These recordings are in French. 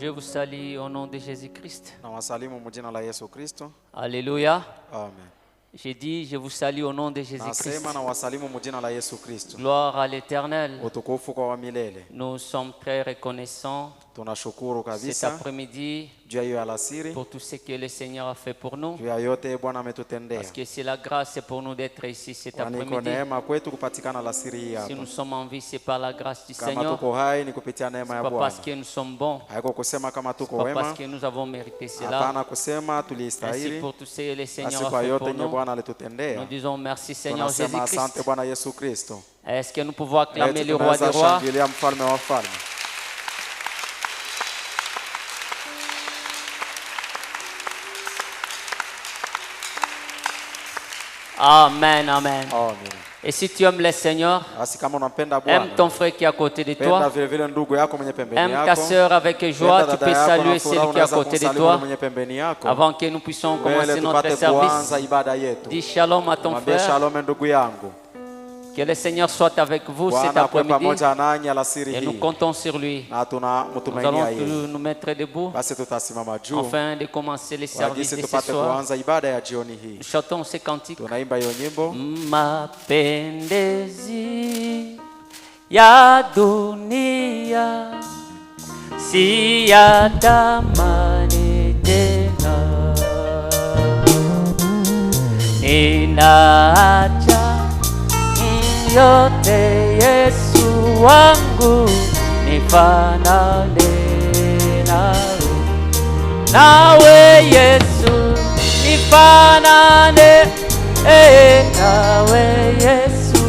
Je vous salue au nom de Jésus-Christ. Nawasalimu mjina la Yesu Kristo. Alléluia. Amen. J'ai dit, je vous salue au nom de Jésus-Christ. Nasema nawasalimu mjina la Yesu Kristo. Gloire à l'Éternel. Utukufu kwa wa milele. Nous sommes très reconnaissants Tunashukuru cet kabisa après-midi juu ya hiyo alasiri, pour tout ce que le Seigneur a fait pour nous. juu ya yote Bwana ametutendea. Parce que c'est la grâce pour nous d'être ici cet Kwani iko après-midi. neema kwetu kupatikana alasiri hii Si hapa. nous sommes en vie, c'est par la grâce du Kama Seigneur. tuko hai ni kupitia neema ya Pas Bwana. parce que nous sommes bons, Haiko kusema kama tuko pas wema, parce que nous avons mérité cela. hapana kusema Ainsi tulistahili. pour tout ce que le Seigneur Basi a kwa fait yote pour yenye nous. Bwana Nous alitutendea, disons merci Seigneur tunasema asante Jésus-Christ. Bwana Yesu Kristo. Est-ce que nous pouvons acclamer Eti le roi des tunaweza rois? shangilia mfalme wa wafalme. Amen, amen. Amen. Et si tu aimes le Seigneur, Basi kama unampenda aime Bwana, ton frère qui est à côté de penda toi. vile vile ndugu yako mwenye pembeni Aime ta yako. sœur avec joie. Penda Tu peux dada yako saluer na furaha, celui qui est à unaweza côté de kumsalimu toi mwenye pembeni yako. avant que nous puissions Mbele commencer notre tupate service. kuanza ibada yetu. Dis shalom à ton Mwambie frère. shalom ndugu yangu. Que le Seigneur soit avec vous cet Bwana akuwe après-midi. pamoja nanyi alasiri Et nous hii. comptons sur lui. Na Nous tunamtumainia allons yeye. nous mettre debout Basi tutasimama juu afin de commencer le kwa service jinsi de ce tupate soir. kuanza ibada ya jioni hii. Nous chantons ces cantiques. Tunaimba hiyo nyimbo. Mapendezi ya dunia si ya thamani tena, ninaacha yote Yesu wangu nifanane nawe, nawe Yesu nifanane nawe Yesu,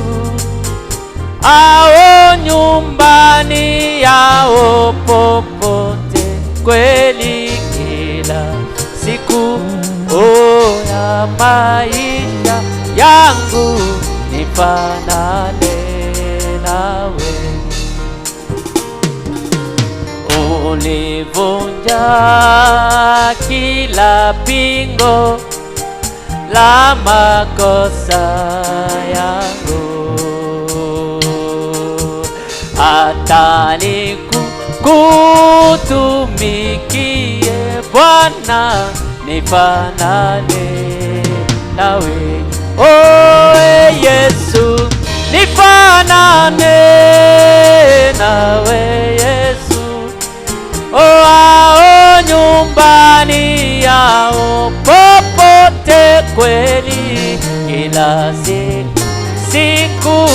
ao nyumbani yao popote kweli kila siku ya maisha yangu nifanane nawe. Ulivunja kila pingo la makosa yangu, hata nikutumikie Bwana nifanane nawe. Oh Yesu nifanane nawe Yesu, ao nyumbani yao popote kweli kila siku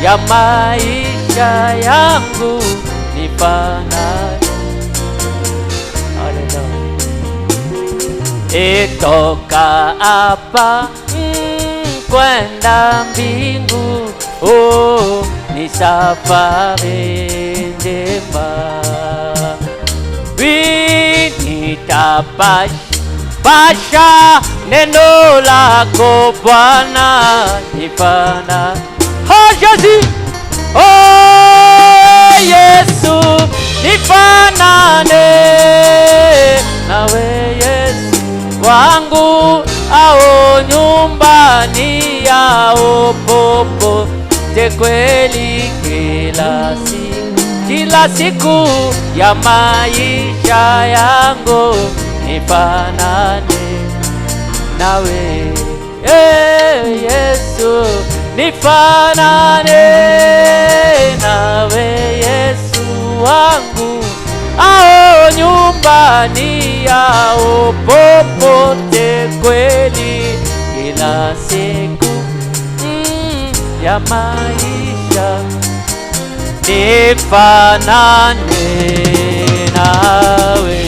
ya maisha yangu nifanane. Itoka hapa kwenda mbingu, ni safari njema. Nitapasha neno lako Bwana nifana. Oh Jésus, oh Yesu nifanane nawe Yesu wangu, ao nyumbani yao popote kweli kila siku ya maisha yangu nifanane nawe. Yesu nifanane nawe Yesu wangu, ao nyumbani yao popote kweli kila siku ya maisha nifanane nawe.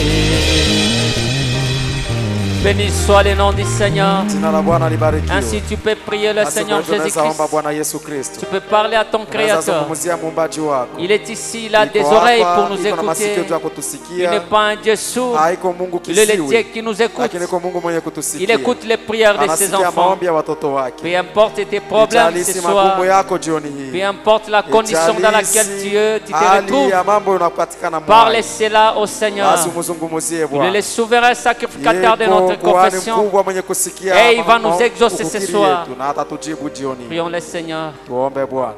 Béni soit le nom du Seigneur. Jina la Bwana libarikiwe. Ainsi tu peux prier le Basi Seigneur kwa hivyo unaweza Jésus-Christ. omba Bwana Yesu Kristo. Tu peux parler à ton Unaweza Créateur. zungumzia muumbaji wako. Il est ici, il a des Iko oreilles hapa, pour nous iko na masikio écouter. juu ya Il n'est kutusikia. pas un Dieu sourd, Haiko Mungu il est le Dieu kisiwi, qui nous écoute. lakini iko Mungu mwenye Il kutusikia. écoute les prières de ses Anasikia enfants. maombi ya watoto Peu wake. importe tes problèmes ce Ijalisi soir, magumu yako jioni peu hii. importe la condition dans laquelle tu te hali retrouves, ya mambo unapatikana parle mwani. cela au Seigneur. Basi umzungumzie Il est Bwana. le souverain sacrificateur de Yeko notre kuhani confession. mkubwa mwenye kusikia Et il va nous exaucer ce ukiri soir. yetu, na atatujibu jioni. Prions le Seigneur. Tuombe Bwana.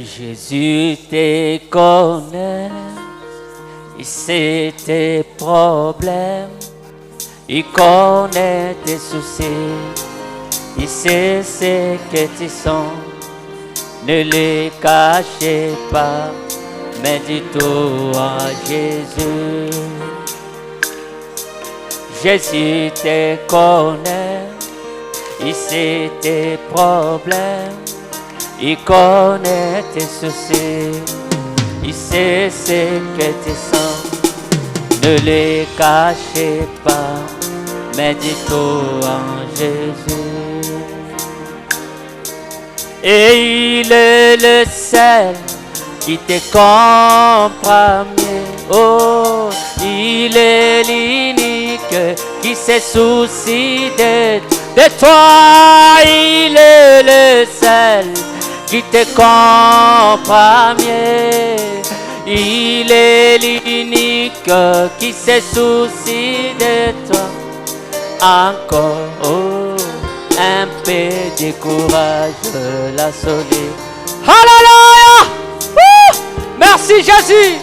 Jésus te connaît, il sait tes problèmes, il connaît tes soucis, il sait ce que tu sens. Ne les cachez pas, mais dis-tout à Jésus. Jésus te connaît, il sait tes problèmes, il connaît tes soucis, il sait ce que tu sens. Ne les cachez pas, mais dis-tout à Jésus. Et il est le seul qui te comprend mieux. Oh, il est l'unique qui se soucie de toi. Il est le seul qui te comprend mieux. Il est l'unique qui se soucie de toi. Encore, oh, un peu de courage, la solide. Alléluia! Merci Jésus.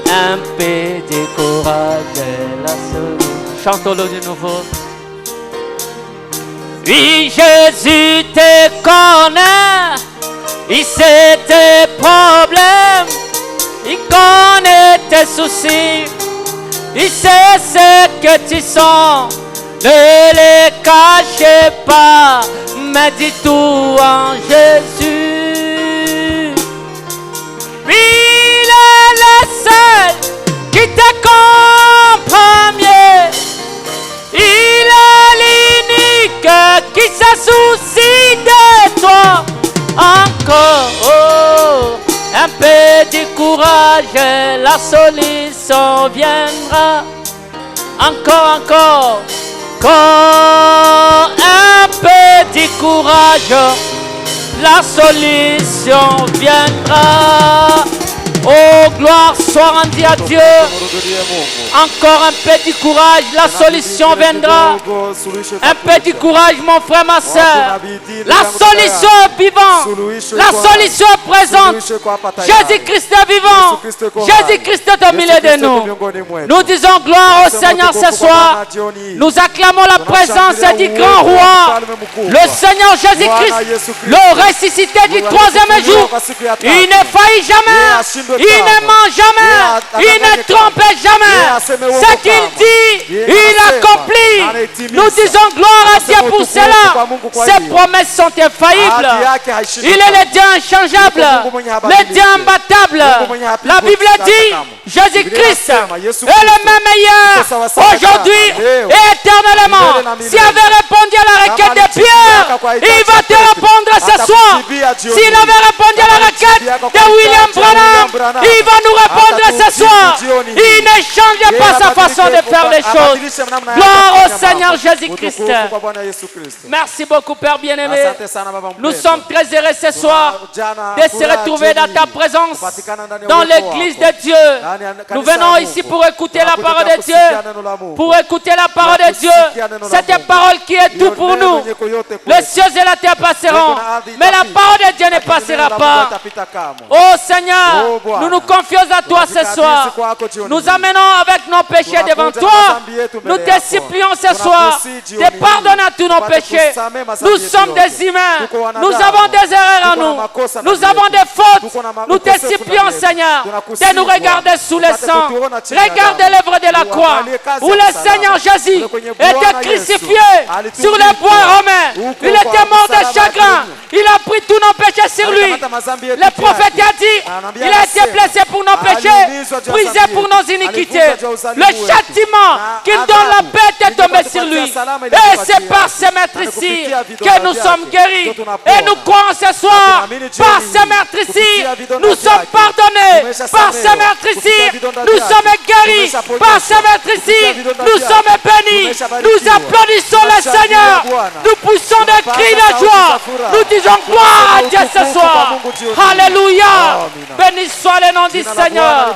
Un peu de courage, la solide. Chantons-le de nouveau. Oui, Jésus te connaît, il sait tes problèmes, il connaît tes soucis, il sait ce que tu sens. Ne les cachez pas, mais dis tout en Jésus. Oui, il est le seul qui te comprend mieux. Il est l'unique qui se soucie de toi. Encore, oh, un peu de courage, la solution viendra. Encore, encore. Un peu de courage, la solution viendra. Oh, gloire soit rendue à Dieu. Encore un peu de courage, la solution viendra. Un peu de courage, mon frère, ma soeur. La solution est vivante. La solution est présente. Jésus-Christ est vivant. Jésus-Christ est au milieu de nous. Nous disons gloire au Seigneur ce soir. Nous acclamons la présence du grand roi, le Seigneur Jésus-Christ, le ressuscité du troisième jour. Il ne faillit jamais. Il ne ment jamais, il ne trompe jamais. Ce qu'il dit, il accomplit. Nous disons gloire à Dieu pour cela. Ses promesses sont infaillibles. Il est le Dieu inchangeable, le Dieu imbattable. La Bible dit, Jésus-Christ est le même hier, aujourd'hui et éternellement. S'il avait répondu à la requête de Pierre, il va te répondre ce soir. S'il avait répondu à la requête de William Branham, il va nous répondre ce soir. Il ne change pas sa façon de faire les choses. Gloire au Seigneur Jésus-Christ. Merci beaucoup, Père bien-aimé. Nous sommes très heureux ce soir de se retrouver dans ta présence, dans l'église de Dieu. Nous venons ici pour écouter la parole de Dieu. Pour écouter la parole de Dieu. Cette parole qui est tout pour nous. Les cieux et la terre passeront, mais la parole de Dieu ne passera pas. Oh Seigneur, nous nous confions à toi ce soir. Nous amenons avec nos péchés devant toi. Nous te supplions ce soir de pardonner à tous nos péchés. Nous sommes des humains. Nous avons des erreurs en nous. Nous avons des fautes. Nous te supplions, Seigneur, de nous regarder sous le sang. Regarde l'œuvre de la croix où le Seigneur Jésus était crucifié sur le bois romain. Il était mort de chagrin. Il a pris tous nos péchés sur lui. Le prophète a dit, il a été blessé pour nos péchés, brisé pour nos iniquités. Le châtiment qui nous donne la paix est tombé sur lui. Et c'est par ce maître ici que nous sommes guéris. Et nous croyons ce soir, par ce maître ici, nous sommes pardonnés. Par ce maître ici, nous sommes guéris. Par ce maître ici, nous sommes bénis. Nous applaudissons le Seigneur. Nous poussons des cris de joie. Nous disons gloire à Dieu ce soir. Alléluia. Béni soit le nom du Seigneur.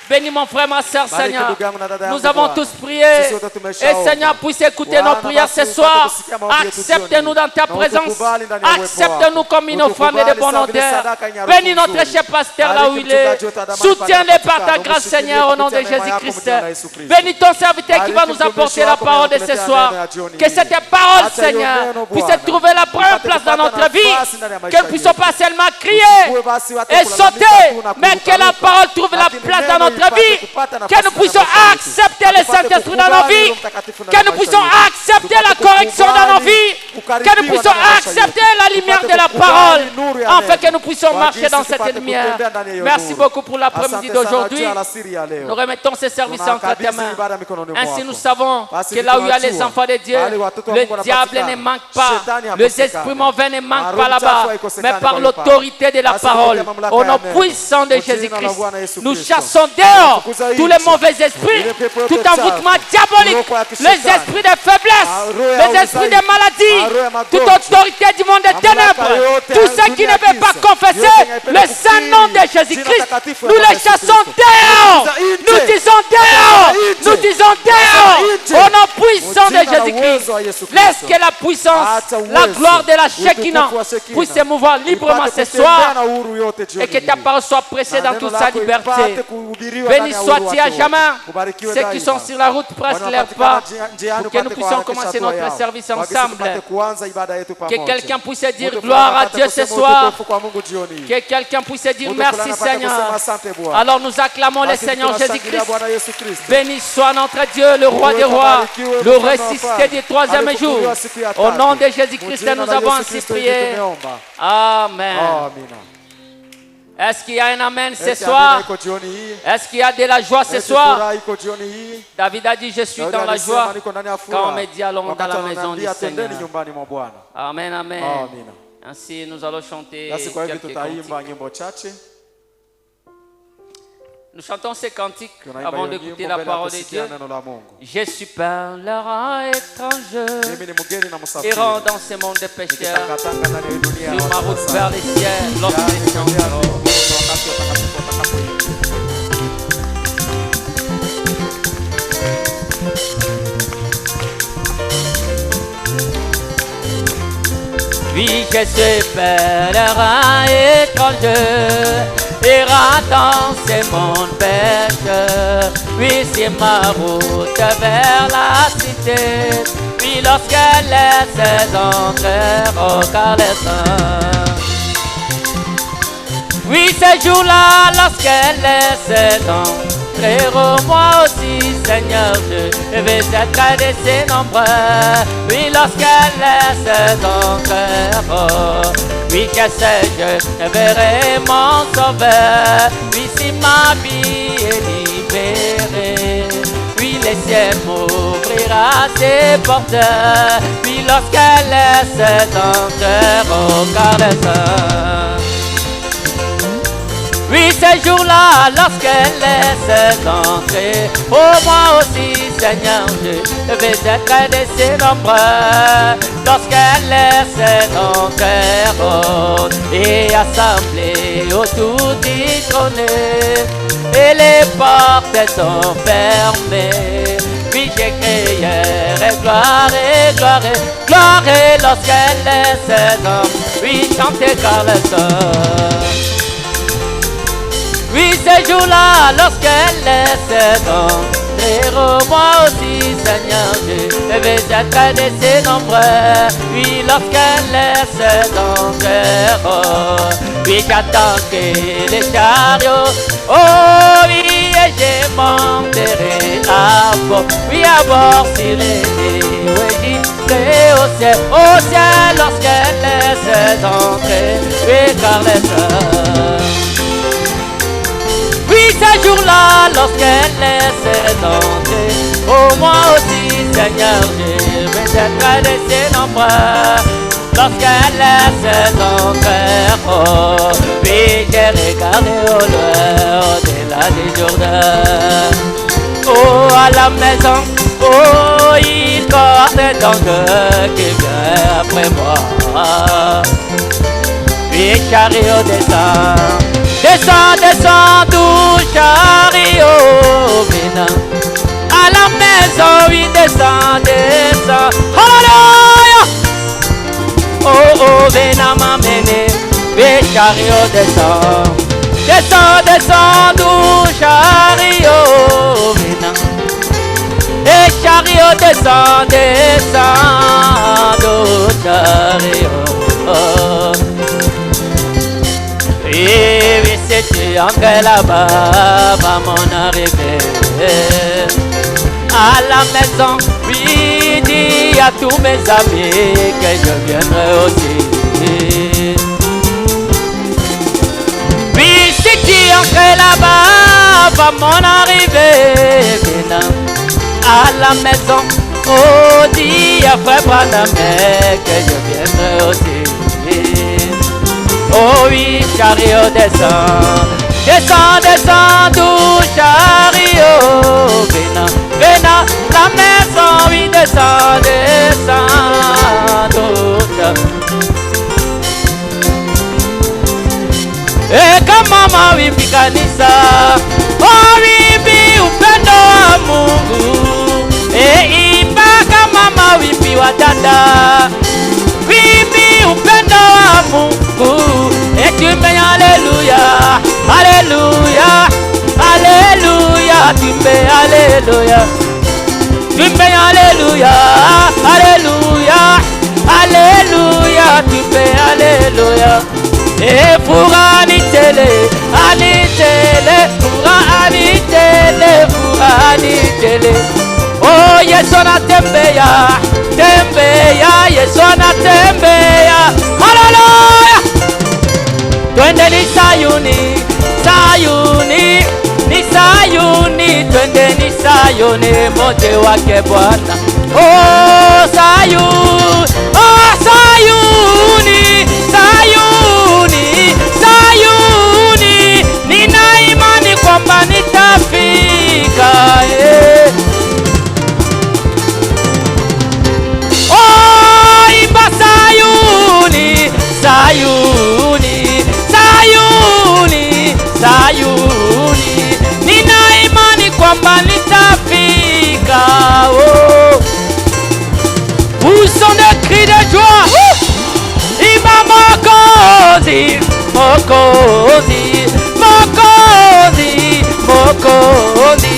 Bénis mon frère, ma soeur, Bariki Seigneur. ndugu yangu na dada yangu Nous avons Bwana. tous prié. Sisi wote Et tumeshaomba. Seigneur, puisse écouter nos Bwana, prières ce basi soir. upate kusikia maombi yetu Accepte-nous dans ta jioni. Na présence. utukubali ndani ya uwepo Accepte-nous wako. comme une offrande de Utukubali bonne sawa vile odeur. sadaka yenye harufu Bénis notre nzuri. cher pasteur là où Bariki il est. mchungaji wetu Adamani Soutiens-le pale par ta anapatikana. grâce, Seigneur, au nom de Umshikilie kupitia neema Jésus-Christ. yako, mjina Yesu Kristo. Bénis ton serviteur qui va nous Bariki apporter mtumishi la wako parole de ce mwenye soir. kutuletea neno ya jioni Que hii. cette parole, Acha hiyo Seigneur, neno, puisse Bwana. trouver la première Ipate place dans kupata notre vie. nafasi ndani ya maisha Qu'elle ne puisse yetu. pas seulement crier Usikue basi watu et kulalamika sauter, tu na mais que la kurukaruka. parole trouve la Lakini place dans neno notre ipate vie. kupata nafasi Que nous ndani ya puissions maisha yetu. accepter le Tupate Saint-Esprit dans nos kukubali vies. Roho Mtakatifu ndani Que ya nous maisha puissions yetu. accepter la Tupate correction dans nos kukubali vies. Que nous kukaribiwa puissions ndani ya maisha accepter yetu. la lumière Tupate de la kukubali parole. nuru ya Afin neno. que nous puissions Kwa marcher jinsi dans cette tupate lumière. kutembea ndani ya hiyo Merci nuru. beaucoup pour l'après-midi Asante sana d'aujourd'hui. juu ya alasiri ya leo. Nous remettons ces services entre tes Tunakabidhi mains. ibada mikononi Ainsi mwako. nous savons Basi que là où il y a tunajua, les enfants de Dieu, mahali watoto wa le Mungu diable wanapatikana. ne manque pas, Shetani les hakosekani. esprits mauvais ne manquent Roho pas là-bas, mchafu haikosekani mais par kwa l'autorité de la Basi parole, kupitia mamlaka au ya nom neno. puissant de Kwa jina la Jésus-Christ, Bwana Yesu nous Kristo. chassons dehors Tunafukuza tous les nje. mauvais esprits, Ile pepo yote tout envoûtement chafu. diabolique, Roho ya les kishetani. esprits de faiblesse, Roho ya les esprits de udhaifu. maladie, Roho ya toute magonjwa. autorité du monde des Mamlaka ténèbres, yote tous ya ceux qui dunia ne veulent pas giza. confesser Yote inapenda le saint nom de kukiri. Jésus-Christ, Jina takatifu la nous Bwana les Yesu chassons Kristo. dehors, Nje. nous disons dehors, Nje. nous disons dehors, Nje. au nom puissant de Jina la Jésus-Christ. uwezo wa Yesu Kristo. Laisse que la puissance, Acha la uwezo, gloire de la Shekinah utukufu wa Shekinah puisse se mouvoir librement Ipate ce kutembea soir na uhuru yote jioni et que ta hii. parole soit prêchée Na dans neno toute sa lako liberté. ipate kuhubiriwa Béni ndani ya uhuru sois-tu à wake jamais. wote. Ubarikiwe Ceux qui daima. sont sur la route pressent leurs Wanaopatikana pas njiani pour que nous upate puissions kuharakisha commencer hatua notre yao. service Kwa kisi ensemble. tupate kuanza ibada yetu Que pamoja. quelqu'un puisse dire Mtu gloire fulani à Dieu apate ce kusema soir. utukufu kwa Mungu jioni hii. Que quelqu'un puisse dire Mtu merci fulani apate kusema Seigneur. asante Bwana. Alors nous acclamons le Basi Seigneur tunashangilia Jésus-Christ. Bwana Yesu Kristo. Béni soit notre Dieu, le roi des rois, le ressuscité du troisième jour. Au nom de Jésus-Christ, nous avons ainsi prié. Amen. Amina. Est-ce qu'il y a un amen ce Eti soir? amina iko jioni hii. Est-ce qu'il y a de la joie ce Eti soir? furaha iko jioni hii. David a dit, je suis Daudi dans la alisema, joie niko ndani ya quand furaha. on me dit allons dans Wakati la maison du wananiambia twendeni Seigneur. nyumbani mwa Bwana. Amen, amen. Amina. Ainsi nous allons chanter Basi kwa hivyo quelques tutaimba cantiques. nyimbo chache. Nous chantons ces cantiques Tunaimba avant hiyo d'écouter nyimbo la mbele ya parole de kusikia Dieu. neno la Mungu. Je suis pèlerin étranger, Mimi ni mgeni na msafiri. errant dans ce monde de pécheurs, Nikitangatanga ndani ya hii dunia ya sur ma watu route wa vers sasa. les cieux, lorsque Yaani, les kutembea chanteront. mbinguni wakati watakatifu watakapoimba. Oui, je suis pèlerin étranger, errant dans ce monde pécheur. Oui, c'est ma route vers la cité. Oui, lorsque les saisons entreront car les saints. Oui, ce jour-là, lorsque les saisons entreront, moi aussi, Seigneur, je vais être de ces nombreux. Oui, lorsque les saisons entreront, oui, que sais-je, je verrai mon sauveur. Oui, si ma vie est libérée, oui, les cieux m'ouvrira ses portes. Oui, lorsque les saisons entreront, car les saints. Oui, ce jour-là, lorsque laisse entrer, oh moi aussi, Seigneur, je vais être de ces nombreux. Lorsque laisse entrer, oh, et assemblés autour du trône, et les portes sont fermées. Oui, je crierai gloire et gloire et gloire, et lorsque laisse entrer, oui, chantez car le son. Oui, ce jour-là, lorsqu'elle laisse entrer, moi aussi, Seigneur, je vais être de ces nombreux. Oui, lorsqu'elle laisse entrer, oui, j'attends que les chariots, oh oui, et je monterai à bord. Oui, à bord sur les nuées, oui, j'irai au ciel, lorsqu'elle laisse entrer, oui, car les oui, ce jour-là, lorsqu'elle laisse entrer, oh moi aussi, Seigneur, je vais être de ces nombreux. Lorsqu'elle laisse entrer, oh, puis j'ai regardé au loin, au-delà des Jourdains. Oh, à la maison, oh, il porte ton cœur qui vient après moi. Puis chariot descend. Descends, descends, doux chariot, oh, venez à la maison, oui, descend, descend. Hallelujah. Oh, oh, venez m'amener, oui, chariot, descend. Descend, descend, doux chariot, venez. Et chariot, descend, descend, doux chariot. Et oui, si tu entres là-bas, va mon arrivée. À la maison, oui, dis à tous mes amis que je viendrai aussi. Oui, si tu entres là-bas, va mon arrivée. À la maison, oh, dis à frère Branham que je viendrai aussi. Oh oui, chariot descend, descend, descend, doux chariot, venant, venant, la maison, oui, descend, descend, doux chariot. Et comme maman, oui, picanisa, oh oui, bi, upendo wa Mungu, e ibaka mama, oui, bi wadada, oui, bi, upendo wa Mungu, et tu me alléluia, alléluia, alléluia, tu me alléluia, tu me alléluia, alléluia, alléluia, tu me alléluia. Et pour anitele, pour anitele, oh yesona tembeya, tembeya, yesona tembeya, hallelujah. Twende ni Sayuni, Sayuni, ni Sayuni, twende ni Sayuni, mote wake Bwana. Oh Sayuni, oh Sayuni, Sayuni, Sayuni, nina imani kwamba nitafika. Oh imba Sayuni, Sayuni, Sayuni, Sayuni, nina imani kwamba nitafika. Oh, où sont les cris de joie? Imba Mokozi, Mokozi, Mokozi, Mokozi,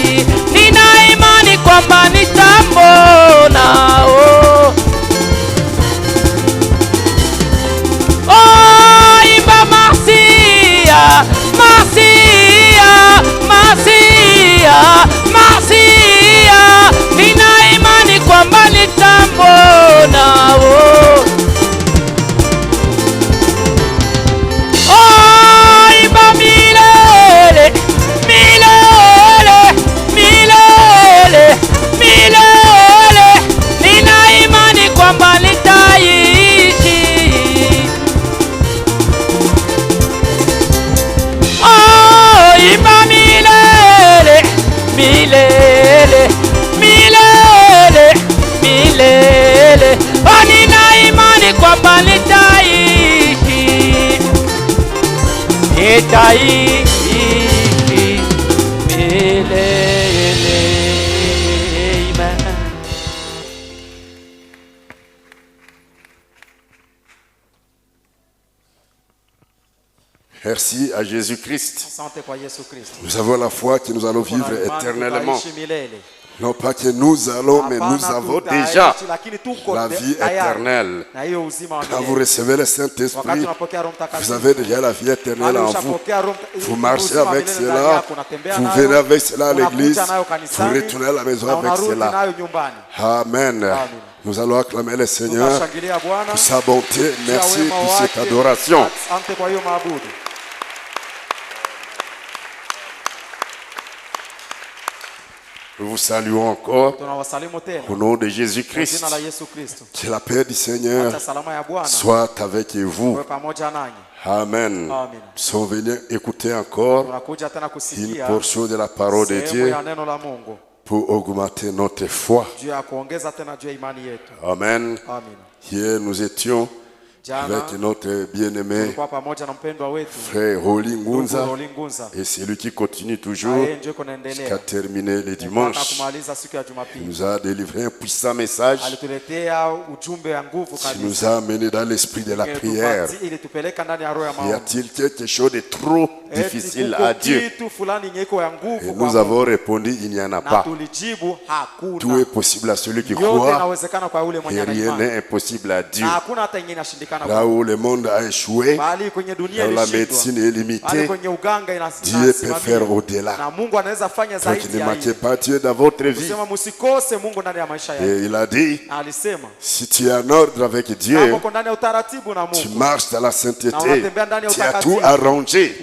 nina imani kwamba nitamwona. Oh, oh imba Marsia, Marsia, Marsia, Marsia, nina imani kwamba nitamwona. Oh, oh imba milele, milele, milele, milele, nina imani kwamba nitaishi. Oh imba milele, milele, milele, milele, oh nina imani kwamba nitaishi, nitaishi milele. Amen. Merci à Jésus-Christ. Asante kwa Yesu Kristo. Nous avons la foi que nous allons vivre éternellement. Non pas que nous allons, mais nous avons déjà la vie éternelle. Quand vous recevez le Saint-Esprit, vous avez déjà la vie éternelle en vous. Vous marchez avec cela, vous venez avec cela à l'église, vous retournez à la maison avec cela. Amen. Nous allons acclamer le Seigneur pour sa bonté. Merci pour cette adoration. Nous vous saluons encore au nom de Jésus-Christ. Que la paix du Seigneur soit avec vous. Amen. Nous sommes venus écouter encore une portion de la parole de Dieu pour augmenter notre foi. Amen. Hier, nous étions avec notre bien-aimé frère Rolly Ngunza, et c'est lui qui continue toujours jusqu'à terminer le dimanche. Il nous a délivré un puissant message qui nous a amené dans l'esprit de la prière. Y a-t-il quelque chose de trop difficile à Dieu? Et nous avons répondu, il n'y en a pas. Tout est possible à celui qui croit et rien n'est impossible à Dieu. Là où le monde a échoué, là où la médecine est limitée, Dieu peut faire au-delà. Donc ne manquez pas Dieu dans votre vie. Et il a dit, si tu es en ordre avec Dieu, tu marches dans la sainteté, tu as tout arrangé.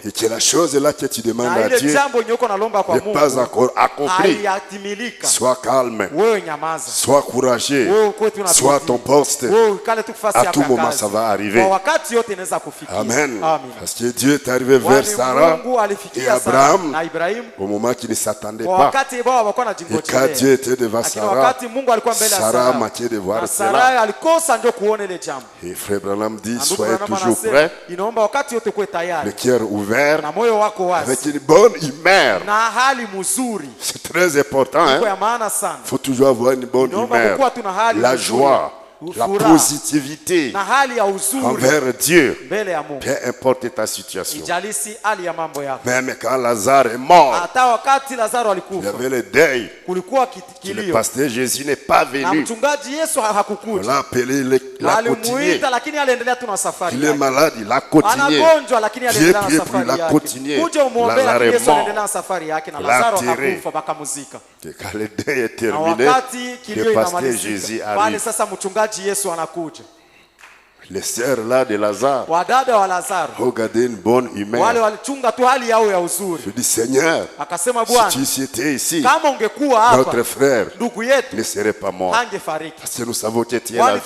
Et que la chose là que tu demandes à Dieu n'est pas encore accomplie. Sois calme, sois courageux, sois à ton poste. À tout moment ça va arriver. Amen. Parce que Dieu est arrivé vers Sarah et Abraham au moment qu'il ne s'attendait pas. Et quand Dieu était devant Sarah, Sarah a manqué de voir cela. Et frère Branham dit, soyez toujours prêts, le cœur ouvert, avec une bonne humeur. C'est très important. Il faut toujours avoir une bonne humeur, la joie, la positivité envers Dieu, peu importe ta situation. Même quand Lazare est mort, il y avait le deuil. Le pasteur Jésus n'est pas venu. On l'a appelé, il a continué. Il est malade, il a continué. Dieu prié pour lui, il a continué. Lazare est mort. Il a atterré. Et quand le deuil est terminé, le pasteur Jésus arrive. Les sœurs là de Lazare, regardez une bonne humeur. Je dis, Seigneur, si tu étais ici, notre frère ne serait pas mort. Parce que nous savons que tu es la vie.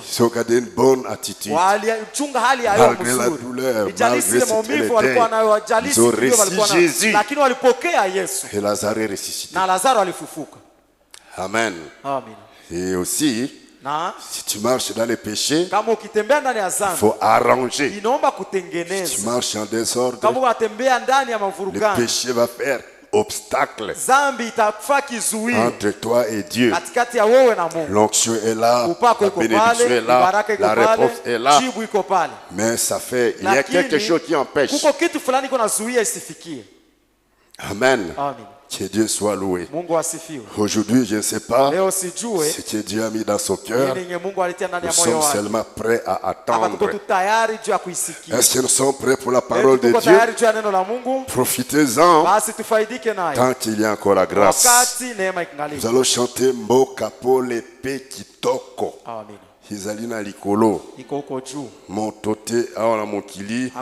Si regardez une bonne attitude, malgré la douleur, malgré ce qu'il était, ils ont reçu Jésus. Et Lazare est ressuscité. Amen. Et aussi, si tu marches dans les péchés, il faut arranger. Si tu marches en désordre, le péché va faire obstacle entre toi et Dieu. L'onction est là, la bénédiction est là, la réponse est là. Mais ça fait, il y a quelque chose qui empêche. Amen. Que Dieu soit loué. Aujourd'hui, je ne sais pas ce que Dieu a mis dans son cœur. Nous sommes seulement prêts à attendre. Est-ce que nous sommes prêts pour la parole de Dieu? Profitez-en tant qu'il y a encore la grâce. Nous allons chanter Mboka Pole Pe Kitoko. Izalina likolo motote aona mokili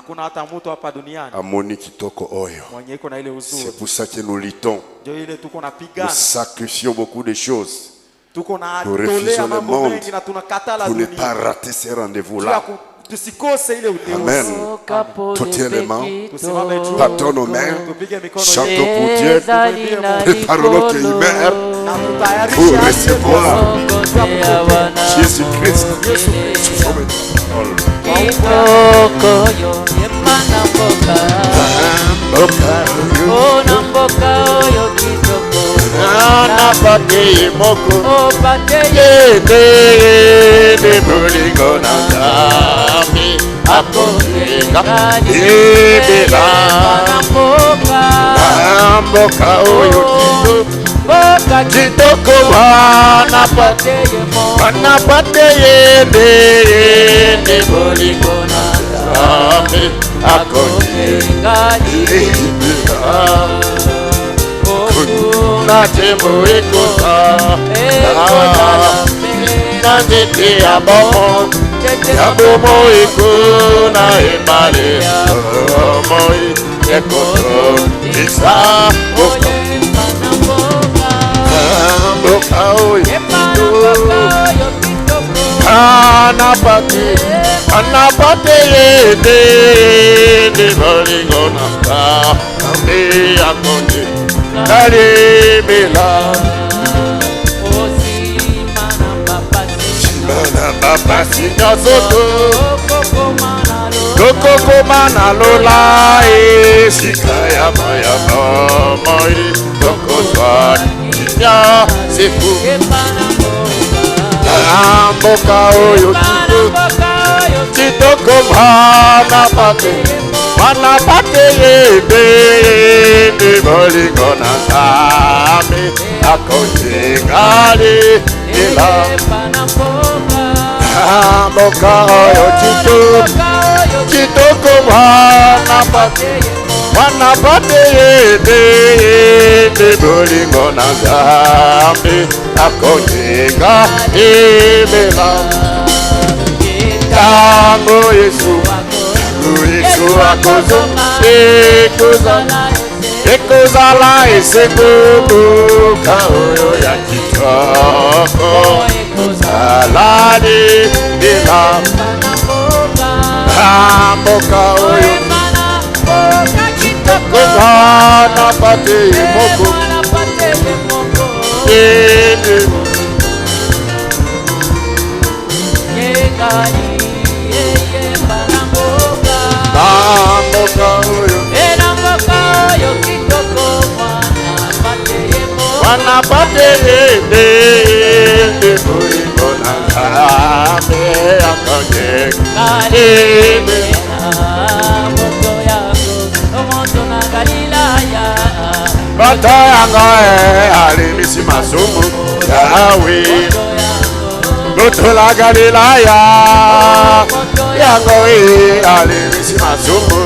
amoni kitoko oyo. C'est pour ça que nous luttons. Nous sacrifions beaucoup de choses. Nous refusons le monde pour ne pas rater ces rendez-vous-là. Amen. Tout élément, battons nos mains, chantons pour Dieu, préparons notre humeur pour recevoir Jésus-Christ. Kitoko wana pateye de boligona ame akonde na tembo ekosa na tete abomo ekona ebale moi ekoto isa Anapate de boligona ame akonde kare bela Pasinya Zoto Toko Manalola Sikaya Maya Moi Toko Swan Nya Sefu Amboka Oyo Toko Mana Pate Yebe Boligona Same Akotingale Ila Amboka Oyo Toko Mana Pate Yebe Boligona Same Akotingale Ila Tango Yesu akozo ekozala esengo kaoyo ya kitoko alani ila mboka oyo kitoko na pate moko Wana pate yebe Boligona Same Akotingale Bato yango alimisi masumu Yahweh Bato la Galilaya Yango alimisi masumu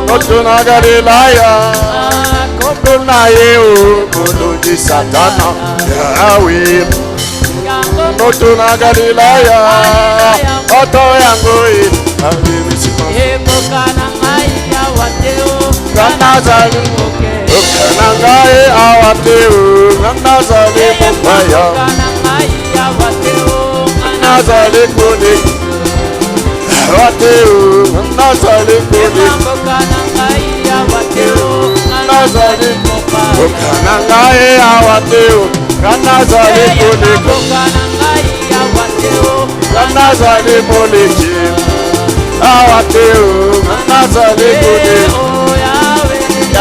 Bato la Galilaya Kona yeo Kono di Satana Yahweh Bato la Galilaya Bato yango alimisi masumu Kanazali Kanangae awateo Kanazali mupaya Kanazali kone Awateo Kanazali kone Kanazali Kanangae awateo Kanazali kone Kanazali moleji Awateo Kanazali kone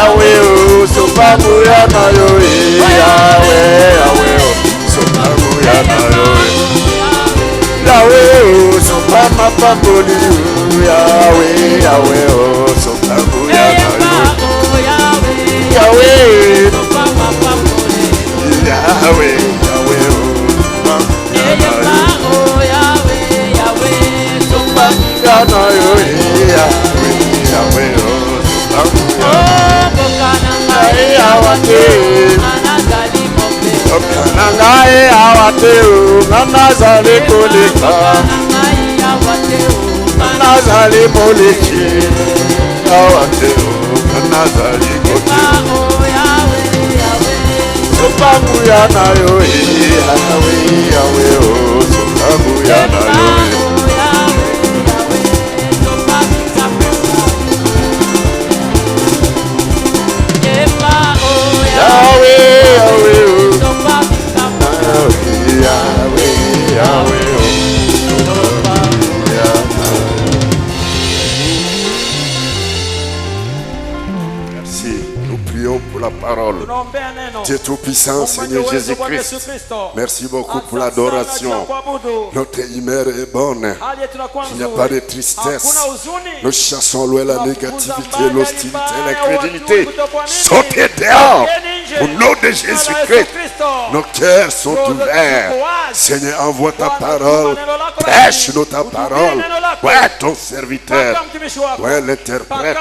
Yahweh, sopamu ya nayo Yahweh, sopamu ya nayo Yahweh, sopama pamboli Yahweh, sopamu ya nayo Yahweh, sopama pamboli Yahweh, sopamu ya nayo Yahweh, Kanangae awateo Kanazali koleka Kanazali molechi Awateo Kanazali koleka Sopamu ya nayo Yahweh Sopamu ya nayo Merci, nous prions pour la parole. Dieu Tout-Puissant, Seigneur Jésus-Christ, merci beaucoup pour l'adoration. Notre humeur est bonne. Il n'y a pas de tristesse. Nous chassons loin la négativité, l'hostilité, l'incrédulité. Sortez dehors au nom de Jésus-Christ. Nos cœurs sont ouverts. Seigneur, envoie ta parole. Prêche-nous ta parole. Ouais, ton serviteur. Ouais, l'interprète.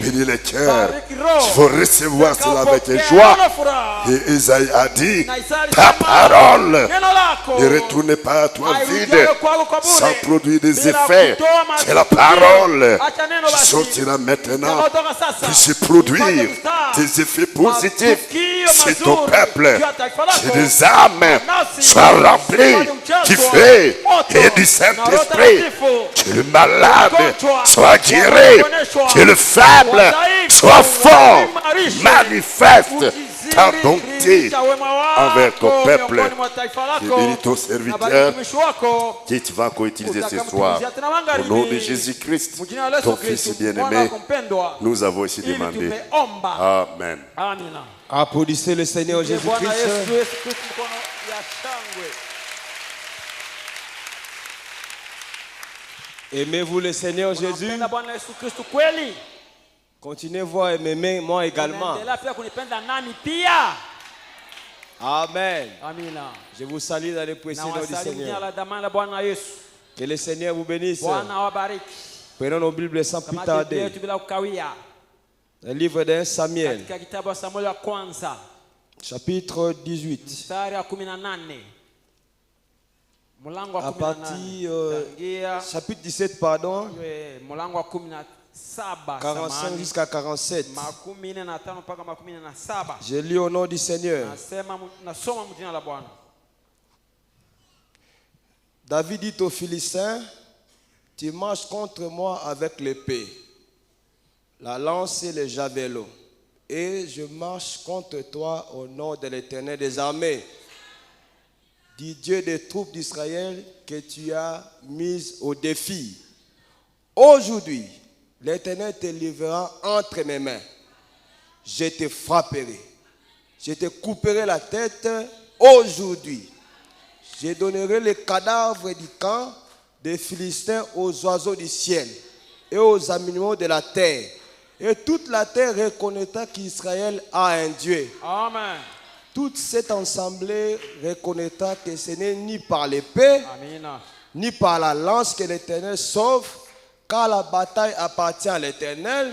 Bénis les cœurs. Il faut recevoir cela avec joie. Et Isaïe a dit, ta parole ne retourne pas à toi vide, sans produire des effets. C'est la parole qui sortira maintenant, qui se produire des effets positifs. C'est ton peuple, c'est des âmes, soient remplies du feu et du Saint-Esprit. Que le malade soit guéri, que le faible soit fort, manifeste. ta bonté envers ton peuple. Je bénis ton serviteur qui tu vas co-utiliser ce soir. Au nom de Jésus-Christ, ton Fils bien-aimé, nous avons ici demandé. Amen. Applaudissez le Seigneur Jésus-Christ. Aimez-vous le Seigneur Jésus? Continuez à m'aimer moi également. Amen. Je vous salue dans le précieux nom du Seigneur. Que le Seigneur vous bénisse. Prenons nos Bibles sans plus tarder. Le livre de Samuel, chapitre 18. À partir chapitre 17, pardon, 45 jusqu'à 47. Je lis au nom du Seigneur. David dit aux Philistins, tu marches contre moi avec l'épée, la lance et le javelot, et je marche contre toi au nom de l'Éternel des armées, dit Dieu des troupes d'Israël que tu as mis au défi. Aujourd'hui, l'Éternel te livrera entre mes mains. Je te frapperai, je te couperai la tête. Aujourd'hui, je donnerai les cadavres du camp des Philistins aux oiseaux du ciel et aux animaux de la terre. Et toute la terre reconnaîtra qu'Israël a un Dieu. Amen. Toute cette assemblée reconnaîtra que ce n'est ni par l'épée, ni par la lance que l'Éternel sauve, car la bataille appartient à l'Éternel,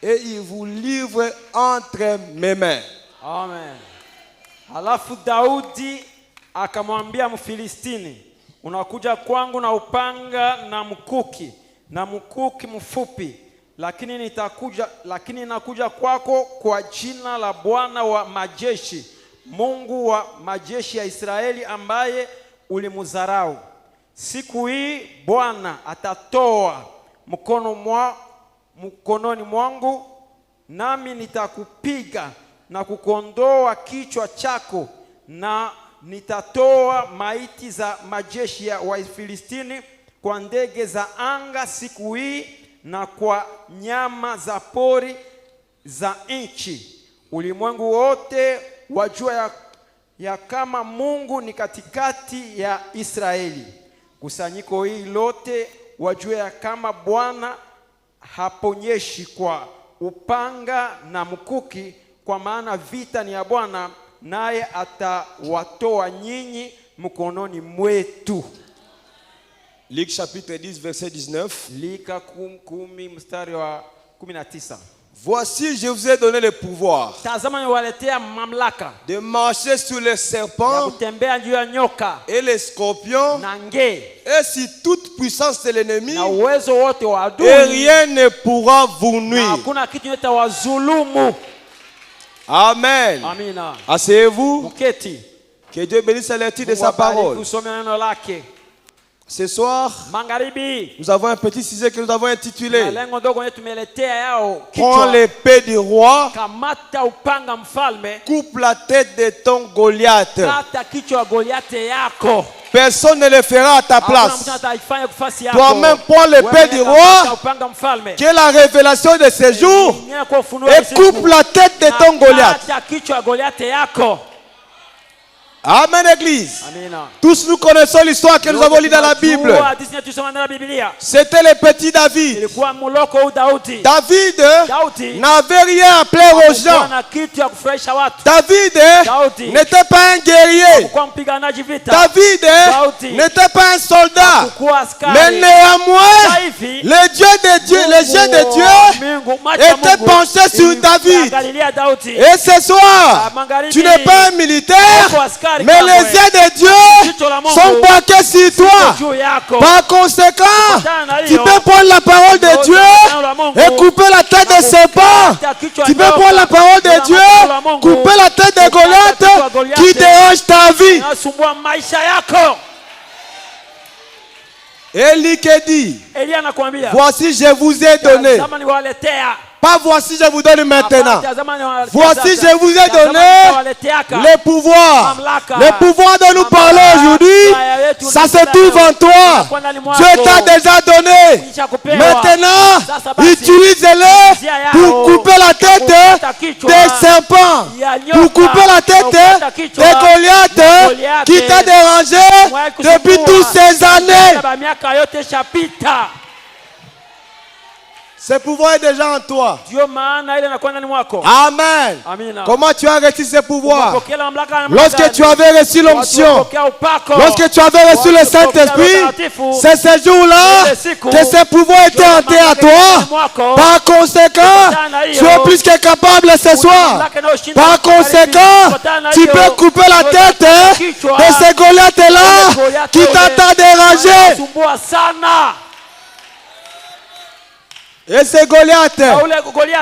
et il vous livre entre mes mains. Amen. Alafu Daudi akamwambia Mfilistini, unakuja kwangu na upanga na mkuki mfupi, lakini nakuja kwako kwa jina la Bwana wa majeshi, Mungu wa majeshi ya Israeli ambaye ulimudharau. Siku hii Bwana atatoa mkononi mwangu, nami nitakupiga na kukondoa kichwa chako, na nitatoa maiti za majeshi ya Wafilistini kwa ndege za anga siku hii na kwa nyama za pori za nchi. Ulimwengu wote wajua ya kama Mungu ni katikati ya Israeli. Kusanyiko hili lote wajua ya kama Bwana haponyeshi kwa upanga na mkuki, kwa maana vita ni ya Bwana, naye atawatoa nyinyi mkononi mwetu. Luc chapitre 10 verset 19. Lika 10 mstari wa 19. Voici, je vous ai donné le pouvoir de marcher sur les serpents et les scorpions et sur toute puissance de l'ennemi, et rien ne pourra vous nuire. Amen. Asseyez-vous. Que Dieu bénisse la lecture de sa parole. Ce soir, nous avons un petit sujet que nous avons intitulé Prends l'épée du roi, coupe la tête de ton Goliath. Personne ne le fera à ta place. Toi-même, prends l'épée du roi, qui est la révélation de ces jours, et coupe la tête de ton Goliath. Amen, Église. Tous nous connaissons l'histoire que nous avons lue dans la Bible. C'était le petit David. David n'avait rien à plaire aux gens. David n'était pas un guerrier. David n'était pas un soldat. Mais néanmoins, les yeux de Dieu étaient penchés sur David. Et ce soir, tu n'es pas un militaire, mais les yeux de Dieu sont braqués sur toi. Par conséquent, tu peux prendre la parole de Dieu et couper la tête des serpents. Tu peux prendre la parole de Dieu, couper la tête de Goliath qui dérange ta vie. Élie qui dit, voici je vous ai donné Pas voici, je vous donne maintenant. Voici, je vous ai donné le pouvoir. Le pouvoir dont nous parlons aujourd'hui, ça se trouve en toi. Dieu t'a déjà donné. Maintenant, utilise-le pour couper la tête des serpents, pour couper la tête des Goliaths qui t'a dérangé depuis toutes ces années. Ce pouvoir est déjà en toi. Amen. Comment tu as reçu ce pouvoir? Lorsque tu avais reçu l'onction, lorsque tu avais reçu le Saint-Esprit, c'est ce jour-là que ce pouvoir était entré à toi. Par conséquent, tu es plus que capable ce soir. Par conséquent, tu peux couper la tête de ces Goliaths-là qui t'ont dérangé. Et ces Goliaths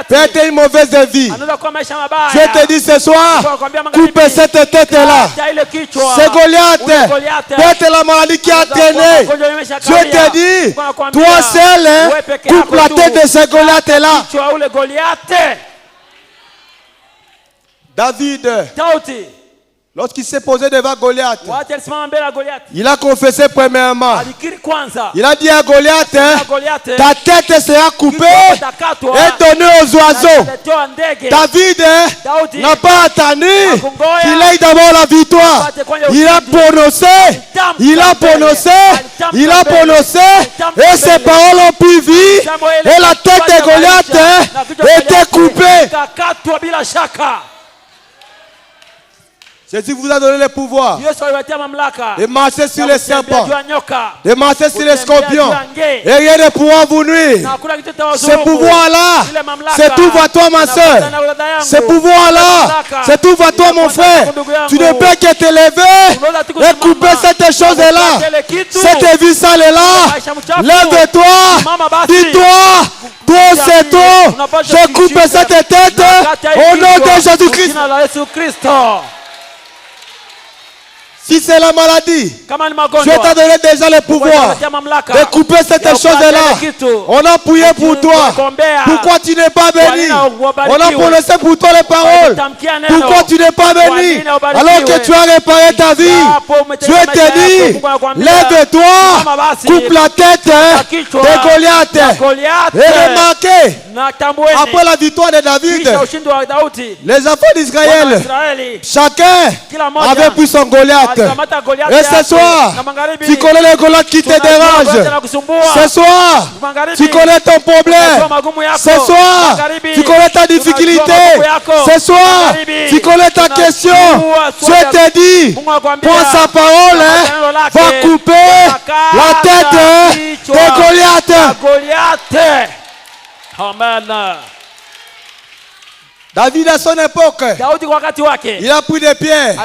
peut être une mauvaise vie. Dieu te dit ce soir, coupe cette tête-là. Ces Goliaths peut être la maladie qui a traîné. Dieu te dit, toi seul, coupe la tête de ces Goliaths-là. David, lorsqu'il s'est posé devant Goliath, il a confessé premièrement. Il a dit à Goliath, ta tête sera coupée et donnée aux oiseaux. David n'a pas attendu qu'il ait d'abord la victoire. Il a prononcé, et ses paroles ont pris vie, et la tête de Goliath était coupée. Jésus vous a donné le pouvoir de marcher sur les serpents, de marcher sur les scorpions, et rien ne pourra vous nuire. Ce pouvoir-là, c'est tout à toi, ma soeur. Ce pouvoir-là, c'est tout à toi, mon frère. Tu ne peux que te lever et couper cette chose-là, cette vie sale-là. Lève-toi, dis-toi, toi c'est toi. Je coupe cette tête au nom de Jésus-Christ. Si c'est la maladie, Dieu t'a donné déjà le pouvoir de couper cette chose-là. On a prié pour toi. Pourquoi tu n'es pas béni? On a prononcé pour toi les paroles. Pourquoi tu n'es pas béni? Alors que tu as réparé ta vie. Dieu te dit, lève-toi, coupe la tête de Goliath. Et remarquez, après la victoire de David, les enfants d'Israël, chacun avait pris son Goliath. Et ce soir, tu connais les Goliaths qui te dérangent. Ce soir, tu connais ton problème. Ce soir, tu connais ta difficulté. Ce soir, tu connais ta question. Dieu te dit, prends sa parole, va couper la tête de Goliath. Amen. David à son époque, il a pris des pierres.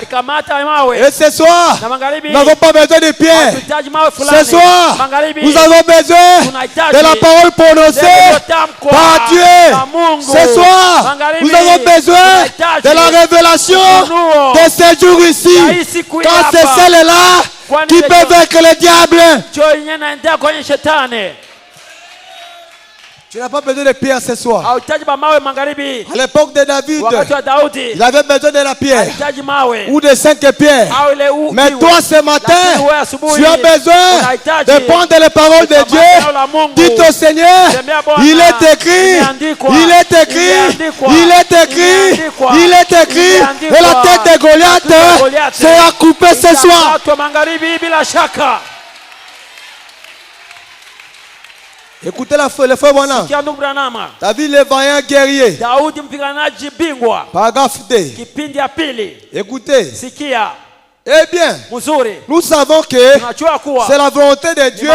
Et ce soir, nous n'avons pas besoin de pierres. Ce soir, nous avons besoin de la parole prononcée par Dieu. Ce soir, nous avons besoin de la révélation de ce jour ici. Quand c'est celle-là qui peut vaincre le diable. Tu n'as pas besoin de pierre ce soir. À l'époque de David, il avait besoin de la pierre ou de 5 pierres. Mais toi ce matin, tu as besoin de prendre les paroles de Dieu. Dis au Seigneur, il est écrit, il est écrit, il est écrit, il est écrit. Et la tête de Goliath sera coupée ce soir. Écoutez le frère Branham. David le vaillant guerrier. Paragraphe 2. Écoutez. Eh bien, nous savons que c'est la volonté de Dieu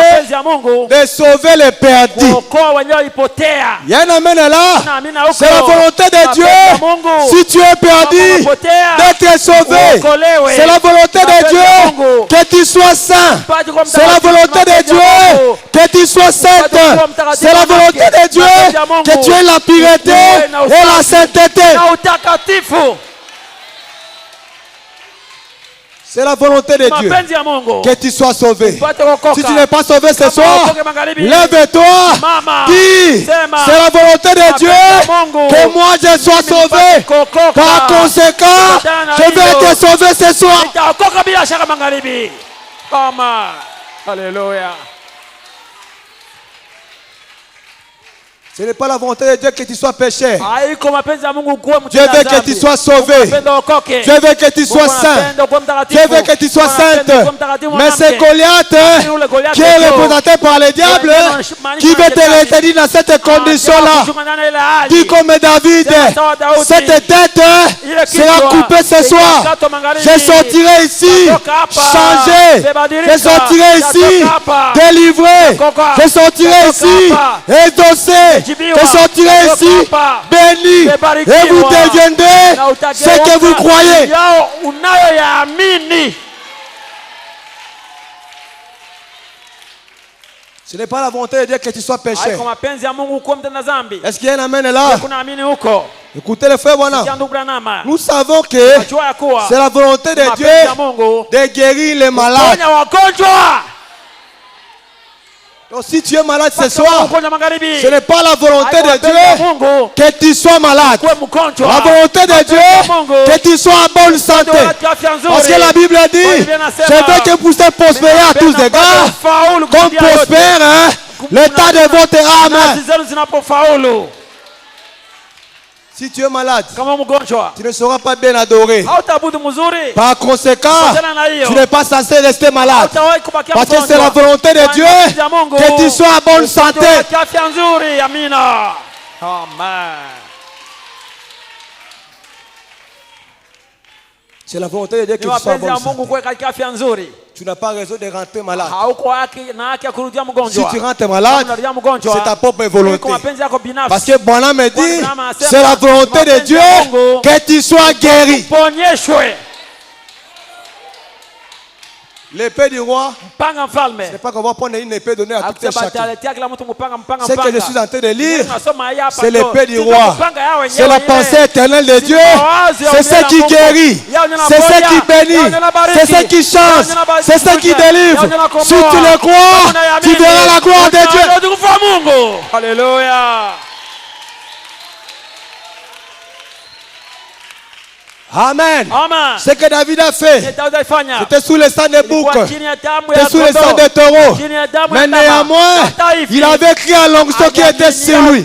de sauver les perdus. Il y a un amen là. C'est la volonté de Dieu, si tu es perdu, d'être sauvé. C'est la volonté de Dieu que tu sois saint. C'est la volonté de Dieu que tu sois sainte. C'est la volonté de Dieu que tu aies la pureté et la sainteté. C'est la volonté de Dieu mapenzi ya Mungu que tu sois sauvé. upate kuokoka. Si tu n'es pas sauvé ce Kama soir, uokoke magharibi, lève-toi. mama, Dis, sema, c'est la volonté de mapenzi Dieu ya Mungu que moi je sois sauvé. kuokoka. Par conséquent, je vais être sauvé ce soir. Nitaokoka bila shaka magharibi. Kama haleluya. Ce n'est pas la volonté de Dieu que tu sois pécheur. Haiko mapenzi ya Mungu kuwe Dieu mtenda veut que dhambi. tu sois sauvé. Mungu anapenda uokoke. Dieu veut que tu sois Mungu saint. anapenda ukuwe mtakatifu. Dieu veut que tu sois Mungu anapenda sainte. ukuwe mtakatifu Mais c'est mwanamke. Goliath qui est représenté par le diable qui veut te retenir dans cette condition-là. Dis comme David, cette tête sera coupée ce soir. Je sortirai ici changé. Je sortirai ici délivré. Je sortirai ici exaucé. Je sortirai ici béni. Et vous deviendrez ce que vous croyez. Ce n'est pas la volonté de Dieu que tu sois pécheur. Est-ce qu'il y a un amen là? Écoutez les frères, voilà. Nous savons que c'est la volonté de Dieu de guérir les malades. Donc si tu es malade ce soir, ce n'est pas la volonté de Dieu que tu sois malade. La volonté de Dieu que tu sois en bonne santé. Parce que la Bible dit, je veux que vous puissiez prospérer à tous égards, comme prospère l'état de votre âme. Si tu es malade, tu ne seras pas bien adoré. Par conséquent, tu n'es pas censé rester malade. Parce que c'est la volonté de Dieu que tu sois en bonne santé. C'est la volonté de Dieu que tu sois en bonne santé. Tu n'as pas raison de rentrer malade. Si tu rentres malade, c'est ta propre volonté. Parce que Bonhomme me dit, c'est la volonté de Dieu que tu sois guéri. L'épée du roi, ce n'est pas qu'on va prendre une épée donnée à tout un chacun. Ce que je suis en train de lire, c'est l'épée du roi. C'est la pensée éternelle de Dieu. C'est ce qui guérit. C'est ce qui bénit. C'est ce qui change. C'est ce qui délivre. Si tu le crois, tu verras la gloire de Dieu. Alléluia. Amen. Amen. Ce que David a fait, c'était sous le sang des boucs, c'était sous le sang des taureaux. Mais néanmoins, il avait écrit à l'onction qui était sur lui.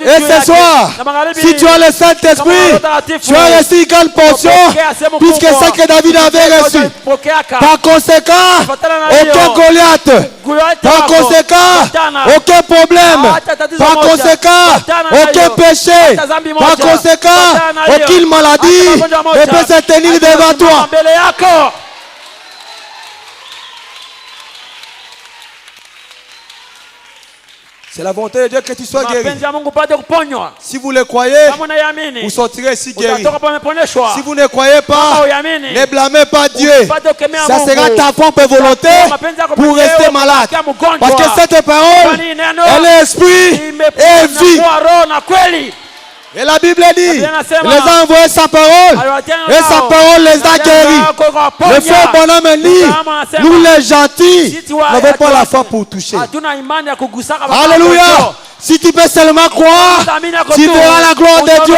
Et ce soir, si tu as le Saint-Esprit, tu as reçu une grande portion, puisque ce que David avait reçu. Par conséquent, aucun Goliath. Par conséquent, aucun problème. Par conséquent, aucun péché. Par conséquent, aucune maladie ne peut se tenir devant toi. C'est la volonté de Dieu que tu sois guéri. Si vous le croyez, vous sortirez ici guéri. Si vous ne croyez pas, ne blâmez pas Dieu. Ça sera ta propre volonté pour rester malade. Parce que cette parole, elle est esprit et vie. Et la Bible dit, les a envoyé sa parole, et sa parole les a guéris. Le frère Bonhomme dit, nous les gentils n'avons pas la foi pour toucher. Alléluia. Si tu peux seulement croire, tu verras la gloire de Dieu.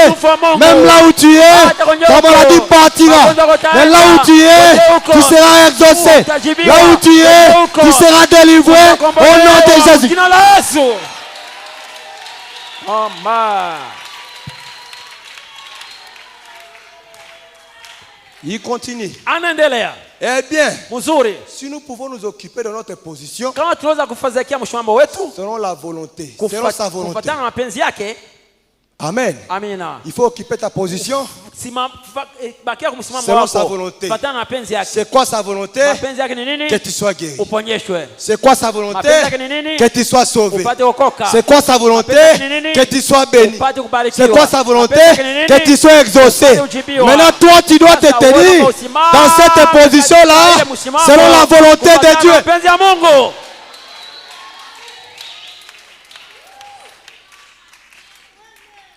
Même là où tu es, ta maladie partira. Mais là où tu es, tu seras exaucé. Là où tu es, tu seras délivré au nom de Jésus. Amen. Il continue. Eh bien, si nous pouvons nous occuper de notre position selon la volonté, selon sa volonté. Amen. Il faut occuper ta position selon sa volonté. C'est quoi sa volonté? Que tu sois guéri. C'est quoi sa volonté? Que tu sois sauvé. C'est quoi sa volonté? Que tu sois béni. C'est quoi sa volonté? Que tu sois exaucé. Maintenant, toi, tu dois te tenir dans cette position-là selon la volonté de Dieu.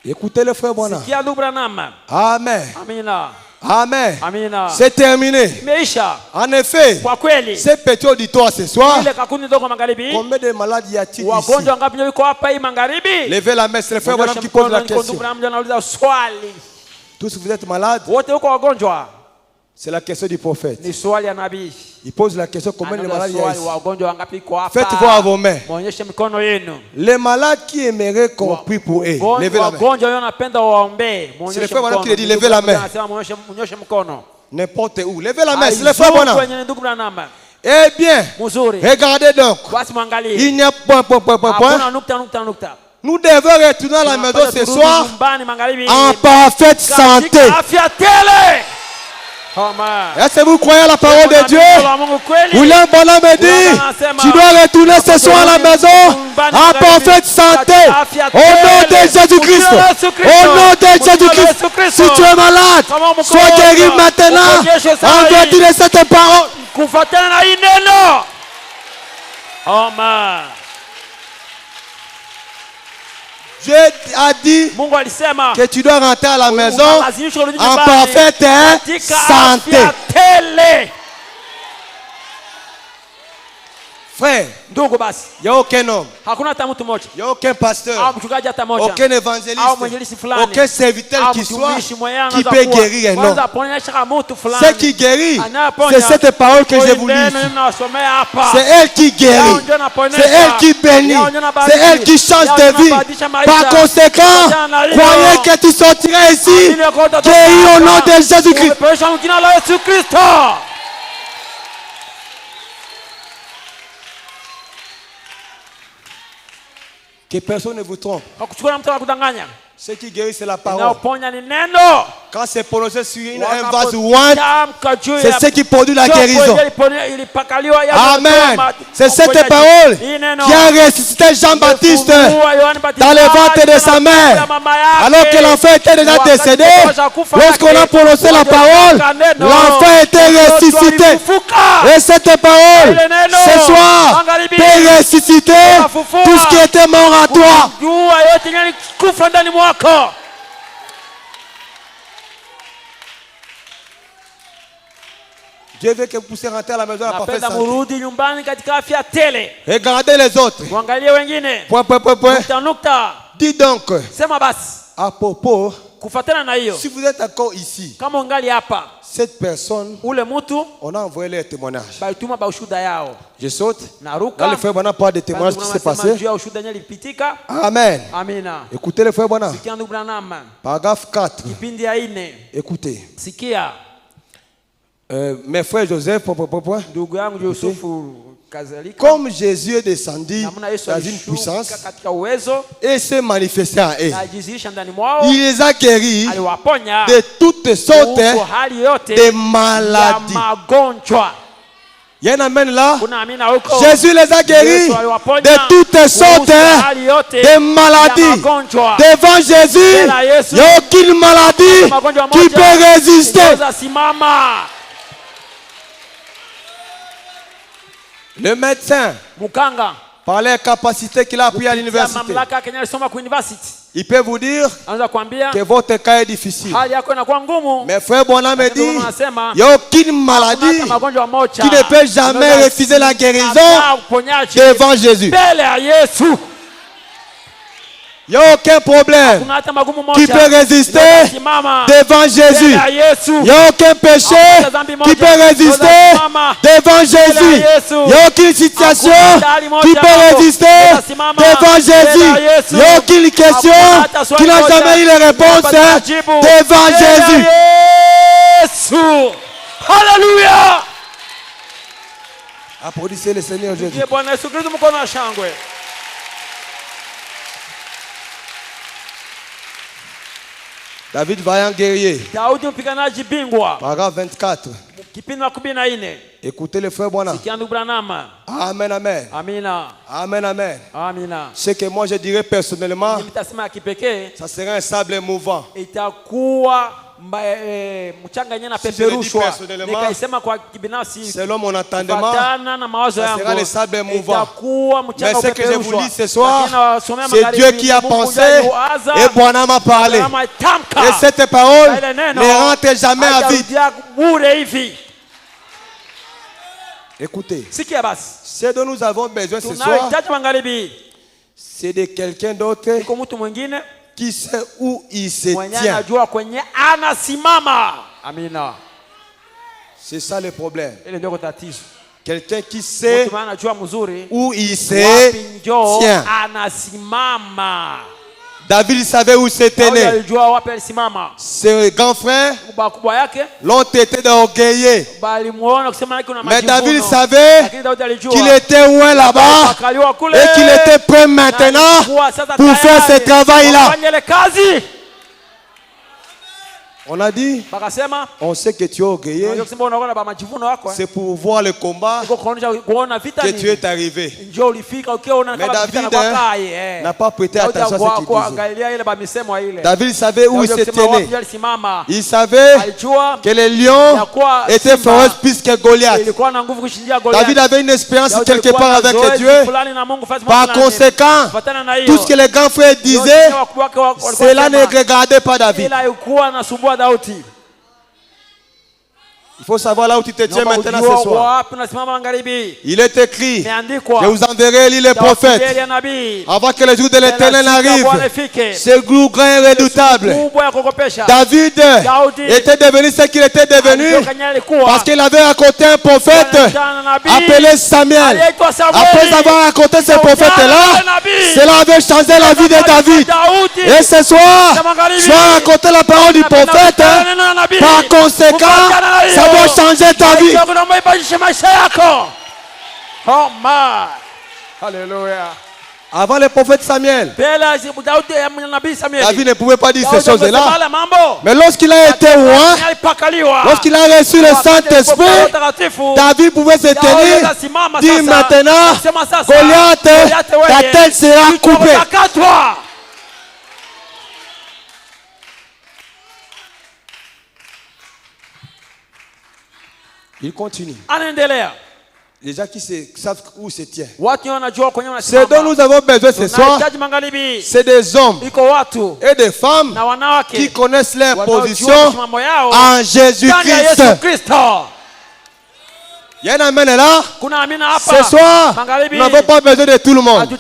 Écoutez le frère Bona. Amen. Amen. Amina. C'est terminé. Imeisha. En effet, Kwa kweli. ce petit auditoire ce soir, Ile kakundi ndogo magharibi. combien de malades y a-t-il ici? Wagonjwa ngapi ndio yuko hapa hii magharibi? Levez la main, c'est le frère Branham qui pose la question. Anauliza swali. Tous vous êtes malades? Wote uko wagonjwa? C'est la question du prophète. Ni swali ya nabii. Il pose la question combien de malades il y a ici? Wagonjwa ngapi kwa hapa? Faites voir à vos mains. Muonyeshe mikono yenu. Les malades qui aimeraient qu'on prie pour eux, levez la main. Wagonjwa wanapenda waombe. C'est le frère Branham qui dit levez la main. Anasema muonyeshe mkono. N'importe où. Levez la main, c'est le frère Branham. Eh bien, Muzuri. regardez donc. Basi muangalie. Il n'y a point. Hakuna nukta. Nous devons retourner à la maison ce soir en parfaite santé. Est-ce que vous croyez à la parole de Dieu? William Branham me dit, tu dois retourner ce soir à la maison en parfaite santé. Au nom de Jésus-Christ. Au nom de Jésus-Christ. Si tu es malade, sois guéri maintenant. En vertu de cette parole. Amen. Dieu a dit que tu dois rentrer à la maison en parfaite santé. Frère, il n'y a aucun homme, il n'y a aucun pasteur, aucun évangéliste, aucun serviteur qui soit qui peut guérir un homme. Ce qui guérit, c'est cette parole que je vous lis. C'est elle qui guérit, c'est elle qui bénit, c'est elle qui change de vie. Par conséquent, croyez que tu sortiras ici guéri au nom de Jésus-Christ. Que personne ne vous trompe. Ce qui guérit, c'est la parole. Quand c'est prononcé sur un vase ouin, c'est ce qui produit la guérison. Amen. C'est cette parole qui a ressuscité Jean-Baptiste dans le ventre de sa mère. Alors que l'enfant était déjà décédé, lorsqu'on a prononcé la parole, l'enfant était ressuscité. Et cette parole, ce soir, peut ressusciter tout ce qui était mort à toi. Dieu veut que vous puissiez rentrer à la maison à la parfaite santé. Regardez les autres. Point. Dis donc, à propos, si vous êtes encore ici, cette personne, on a envoyé les témoignages. Je saute. Là, le frère Branham parle des témoignages qui s'est passé. Amen. Écoutez le frère Branham. Paragraphe 4. Écoutez. Mes frères Joseph, comme Jésus est descendu dans une puissance et s'est manifesté en eux, il les a guéris de toutes sortes de maladies. Il y a un amen là. Jésus les a guéris de toutes sortes de maladies. Devant Jésus, il n'y a aucune maladie qui peut résister. Le médecin, par les capacités qu'il a appris à l'université, il peut vous dire que votre cas est difficile. Mais frère Branham me dit, il n'y a aucune maladie qui ne peut jamais refuser la guérison devant Jésus. Il n'y a aucun problème qui peut résister devant Jésus. Il n'y a aucun péché qui peut résister devant Jésus. Il n'y a aucune situation qui peut résister devant Jésus. Il n'y a aucune question qui n'a jamais eu les réponses devant Jésus. Alléluia. Applaudissez le Seigneur Jésus. David vaillant guerrier. Paragraphe 24. Écoutez le frère Branham. Amen, amen. Amen, amen. Ce que moi je dirais personnellement, ça serait un sable mouvant. selon mon entendement, ça sera les sables mouvants. Mais ce que je vous dis ce soir, c'est Dieu qui a pensé et Branham a parlé. Et cette parole ne rentre jamais à vide. Écoutez, ce dont nous avons besoin ce soir, c'est de quelqu'un d'autre qui sait où il se tient. C'est ça le problème. Quelqu'un qui sait où il se tient. David savait où se tenait. Ses grands frères l'ont été d'orgueilleux. Mais David savait qu'il était loin là-bas et qu'il était prêt maintenant pour faire ce travail-là. On a dit, on sait que tu es orgueilleux. C'est pour voir le combat que tu es arrivé. Mais David n'a pas prêté attention à ce qu'il disait. David savait où il se tenait. Il savait que les lions étaient féroces plus que Goliath. David avait une expérience quelque part avec Dieu. Par conséquent, tout ce que les grands frères disaient, cela ne regardait pas David. Il faut savoir là où tu te tiens maintenant ce soir. Il est écrit, je vous enverrai lire les prophètes avant que le jour de l'Éternel arrive. Ce groupe grand et redoutable. David était devenu ce qu'il était devenu parce qu'il avait raconté un prophète appelé Samuel. Après avoir raconté ce prophète-là, cela avait changé la vie de David. Et ce soir, tu as raconté la parole du prophète. Par conséquent, ça doit changer ta vie. Oh my. Alléluia. Avant le prophète Samuel, David ne pouvait pas dire ces choses-là. Mais lorsqu'il a été roi, lorsqu'il a reçu le Saint-Esprit, David pouvait se tenir, dire maintenant, Goliath, ta tête sera coupée. Il continue. Les gens qui savent où se tient. Ce dont nous avons besoin ce soir, c'est des hommes et des femmes qui connaissent leur position en Jésus-Christ. Il y a un amen là. Ce soir, nous n'avons pas besoin de tout le monde. Nous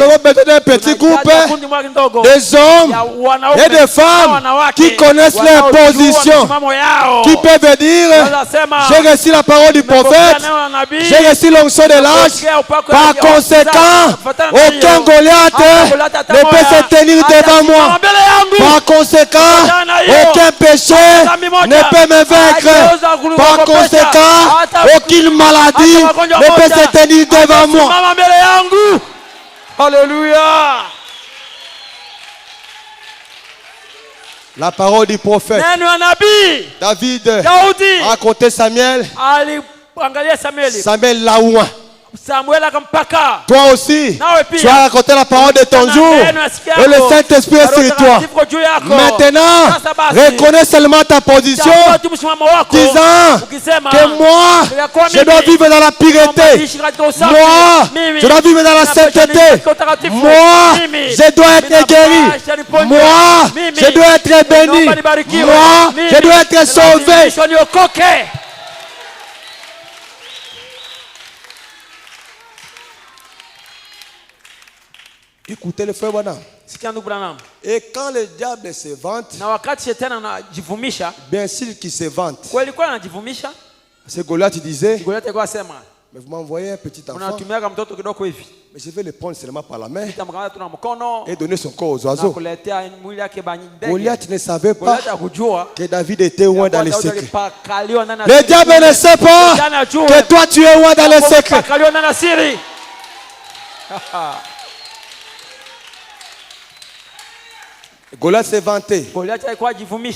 avons besoin d'un petit groupe, des hommes et des femmes qui connaissent leur position, qui peuvent dire, j'ai reçu la parole du prophète, j'ai reçu l'onction de l'âge. Par conséquent, aucun Goliath ne peut se tenir devant moi. Par conséquent, aucun péché ne peut me vaincre. Par conséquent, aucune maladie ne peut se tenir devant moi. Alléluia. La parole du prophète. David a raconté Samuel. Samuel l'a oint. Toi aussi, tu as raconté la parole de ton jour et le Saint-Esprit est sur toi. Maintenant, reconnais seulement ta position, disant que moi, je dois vivre dans la pureté. Moi, je dois vivre dans la sainteté. Moi, je dois être guéri. Moi, je dois être béni. Moi, je dois être sauvé. Écoutez le frère Branham. Et quand le diable se vante, bien sûr qu'il se vante. C'est Goliath disait, mais vous m'envoyez un petit enfant, mais je vais le prendre seulement par la main et donner son corps aux oiseaux. Goliath ne savait pas que David était loin dans les secrets. Le diable ne sait pas que toi tu es loin dans les secrets. Goliath s'est vanté.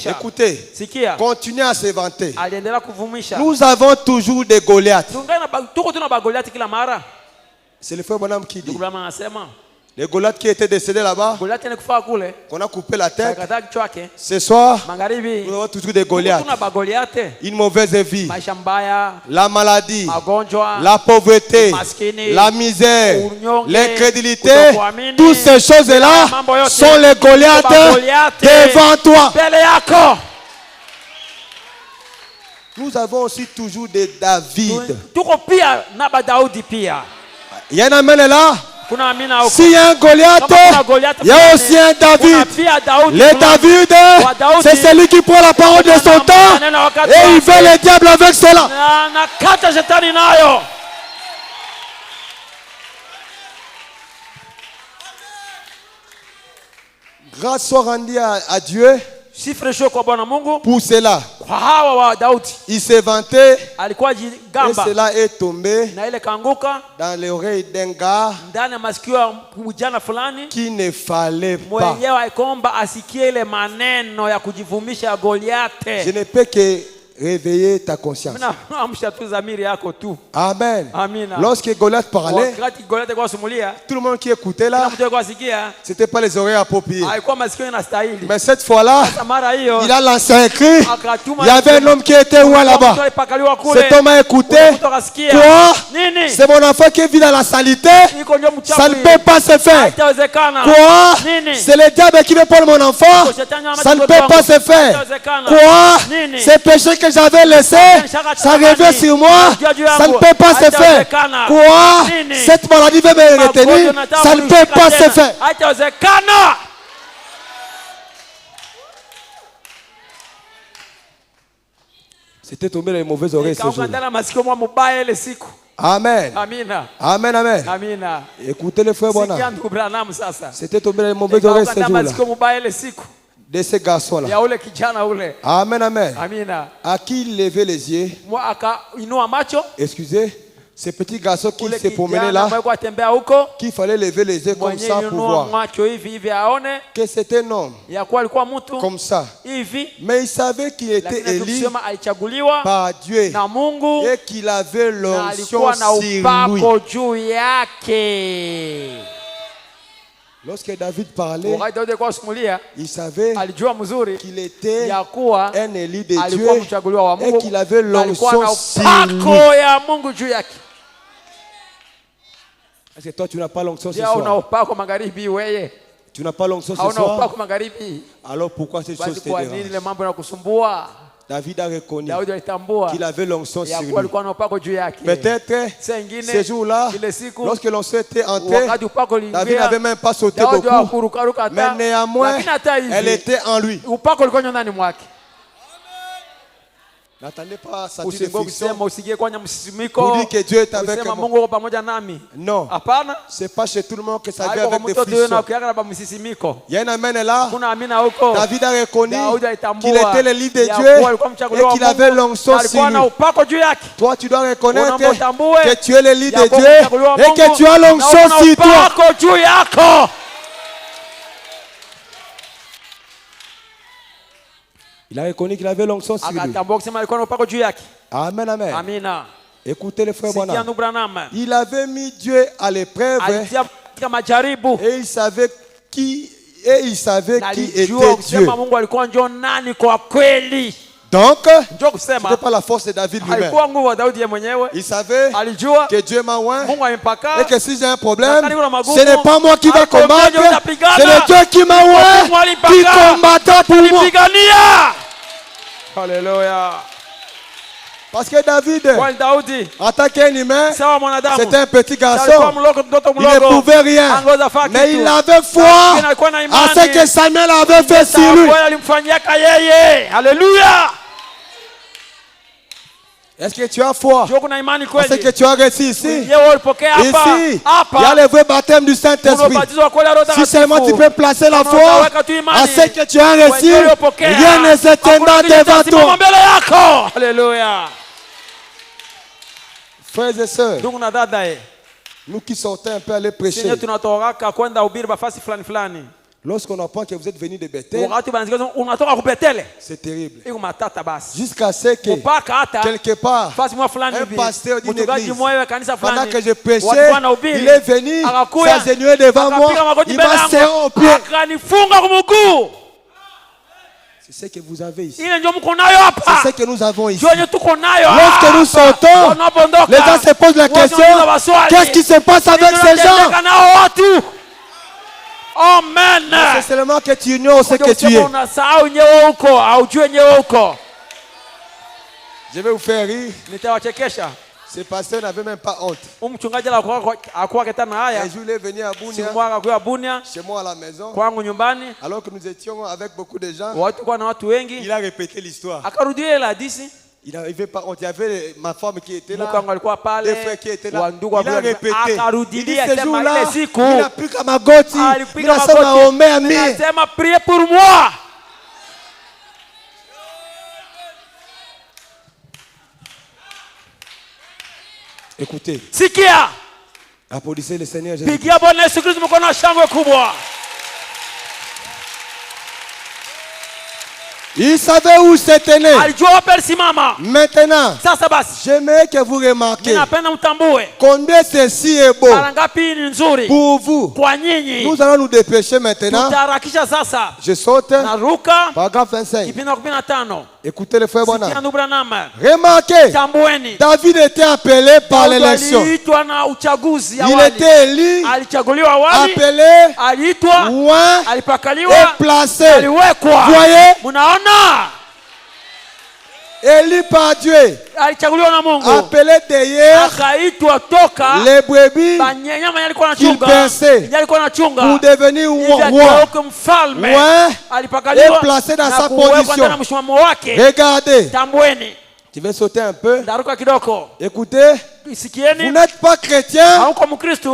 Écoutez, continuez à se vanter. Nous avons toujours des Goliaths. C'est le frère Branham qui dit. Le Goliath qui était décédé là-bas, qu'on a coupé la tête. Ce soir, nous avons toujours des Goliaths. Une mauvaise vie, la maladie, la pauvreté, la misère, l'incrédulité. Toutes ces choses-là sont les Goliaths devant toi. Nous avons aussi toujours des David. Il y en a même là. S'il y a un Goliath, il y a aussi un David. Le David, c'est celui qui prend la parole de son temps et il fait le diable avec cela. Grâce soit rendue à Dieu. Pour cela, il s'est vanté et cela est tombé dans l'oreille d'un gars qui ne fallait pas. Je ne peux que réveiller ta conscience. Amen. Lorsque Goliath parlait, tout le monde qui écoutait là, c'était pas les oreilles appropriées. Mais cette fois-là, il a lancé un cri. Il y avait un homme qui était où là-bas. Cet homme a écouté. Quoi? C'est mon enfant qui vit dans la salité. Ça ne peut pas se faire. Quoi? C'est le diable qui veut prendre mon enfant. Ça ne peut pas se faire. Quoi? C'est péché que j'avais laissé, ça revient sur moi, ça ne peut pas se faire. Quoi? Cette maladie veut me retenir, ça ne peut pas se faire. C'était tombé dans les mauvaises oreilles ce jour. Amen. Amen, amen. Écoutez le frère Bona. C'était tombé dans les mauvaises oreilles ce jour-là. De ces garçons-là. Amen, amen. À qui lever les yeux? Excusez, ces petits garçons qui se promenaient là, qu'il fallait lever les yeux comme ça pour voir que c'était un homme comme ça. Mais il savait qu'il était élu par Dieu et qu'il avait l'onction sur lui. Lorsque David parlait, il savait qu'il était un élu de Dieu et qu'il avait l'onction sur lui. Est-ce que toi tu n'as pas l'onction ce soir? Tu n'as pas l'onction ce soir? Alors pourquoi cette chose te dérange? David a reconnu qu'il avait l'onction sur lui. Peut-être ce jour-là, lorsque l'onction était entrée, David n'avait même pas sauté beaucoup. Mais néanmoins, elle était en lui. N'attendez pas sa fiction pour dire que Dieu est avec moi. Non, c'est pas chez tout le monde que ça vient avec des frissons. Il y a un amen là. David a reconnu qu'il était le lit de Dieu et qu'il avait l'onction sur lui. Toi, tu dois reconnaître que tu es le lit de Dieu et que tu as l'onction sur toi. Il a reconnu qu'il avait l'onction sur lui. Amen, amen. Écoutez le frère Branham. Il avait mis Dieu à l'épreuve et il savait qui était Dieu. Donc, ce n'était pas la force de David lui-même. Il savait que Dieu m'a oint et que si j'ai un problème, ce n'est pas moi qui va combattre, c'est le Dieu qui m'a oint qui combattra pour moi. Alléluia. Parce que David, en tant qu'un humain, c'était un petit garçon. Il ne pouvait rien. Mais il avait foi à ce que Samuel avait fait sur lui. Alléluia. Est-ce que tu as foi? Est-ce que tu as réussi ici? Ici, il y a le vrai baptême du Saint-Esprit. Si seulement tu peux placer la foi à ce que tu as réussi, rien ne s'éteindra devant toi. Alléluia. Frères et sœurs, nous qui sortons un peu aller prêcher, Lorsqu'on apprend que vous êtes venu de Bethel, c'est terrible. Jusqu'à ce que, quelque part, un pasteur d'une église, pendant que je prêchais, il est venu, s'agenouiller devant moi, il m'a serré au pied. C'est ce que vous avez ici. C'est ce que nous avons ici. Lorsque nous sortons, les gens se posent la question, qu'est-ce qui se passe avec ces gens? Amen. C'est seulement que tu ignores ce que tu es. Je vais vous faire rire. Ce pasteur n'avait même pas honte. Un jour, il est venu à Bunia, chez moi à la maison. Alors que nous étions avec beaucoup de gens, il a répété l'histoire. Il n'avait pas honte. Il y avait ma femme qui était là, des frères qui étaient là. Il a répété. Il dit ce jour-là, il n'a plus qu'à magoti. Il a prié pour moi. Écoutez. Sikia. Applaudissez le Seigneur Jésus. Pigia Bwana Yesu Kristo mkono wa shangwe kubwa. Il savait où se tenait. Maintenant, j'aimerais que vous remarquiez combien ceci est beau pour vous. Nous allons nous dépêcher maintenant. Je saute. Paragraphe 25. Écoutez le frère Bonham. Remarquez, David était appelé par l'élection. Il était élu, appelé, oint et placé. Voyez? Élu par Dieu, appelé derrière les brebis qu'il perçait pour devenir roi, et placé dans sa position. Regardez, tu veux sauter un peu? Écoutez, vous n'êtes pas chrétien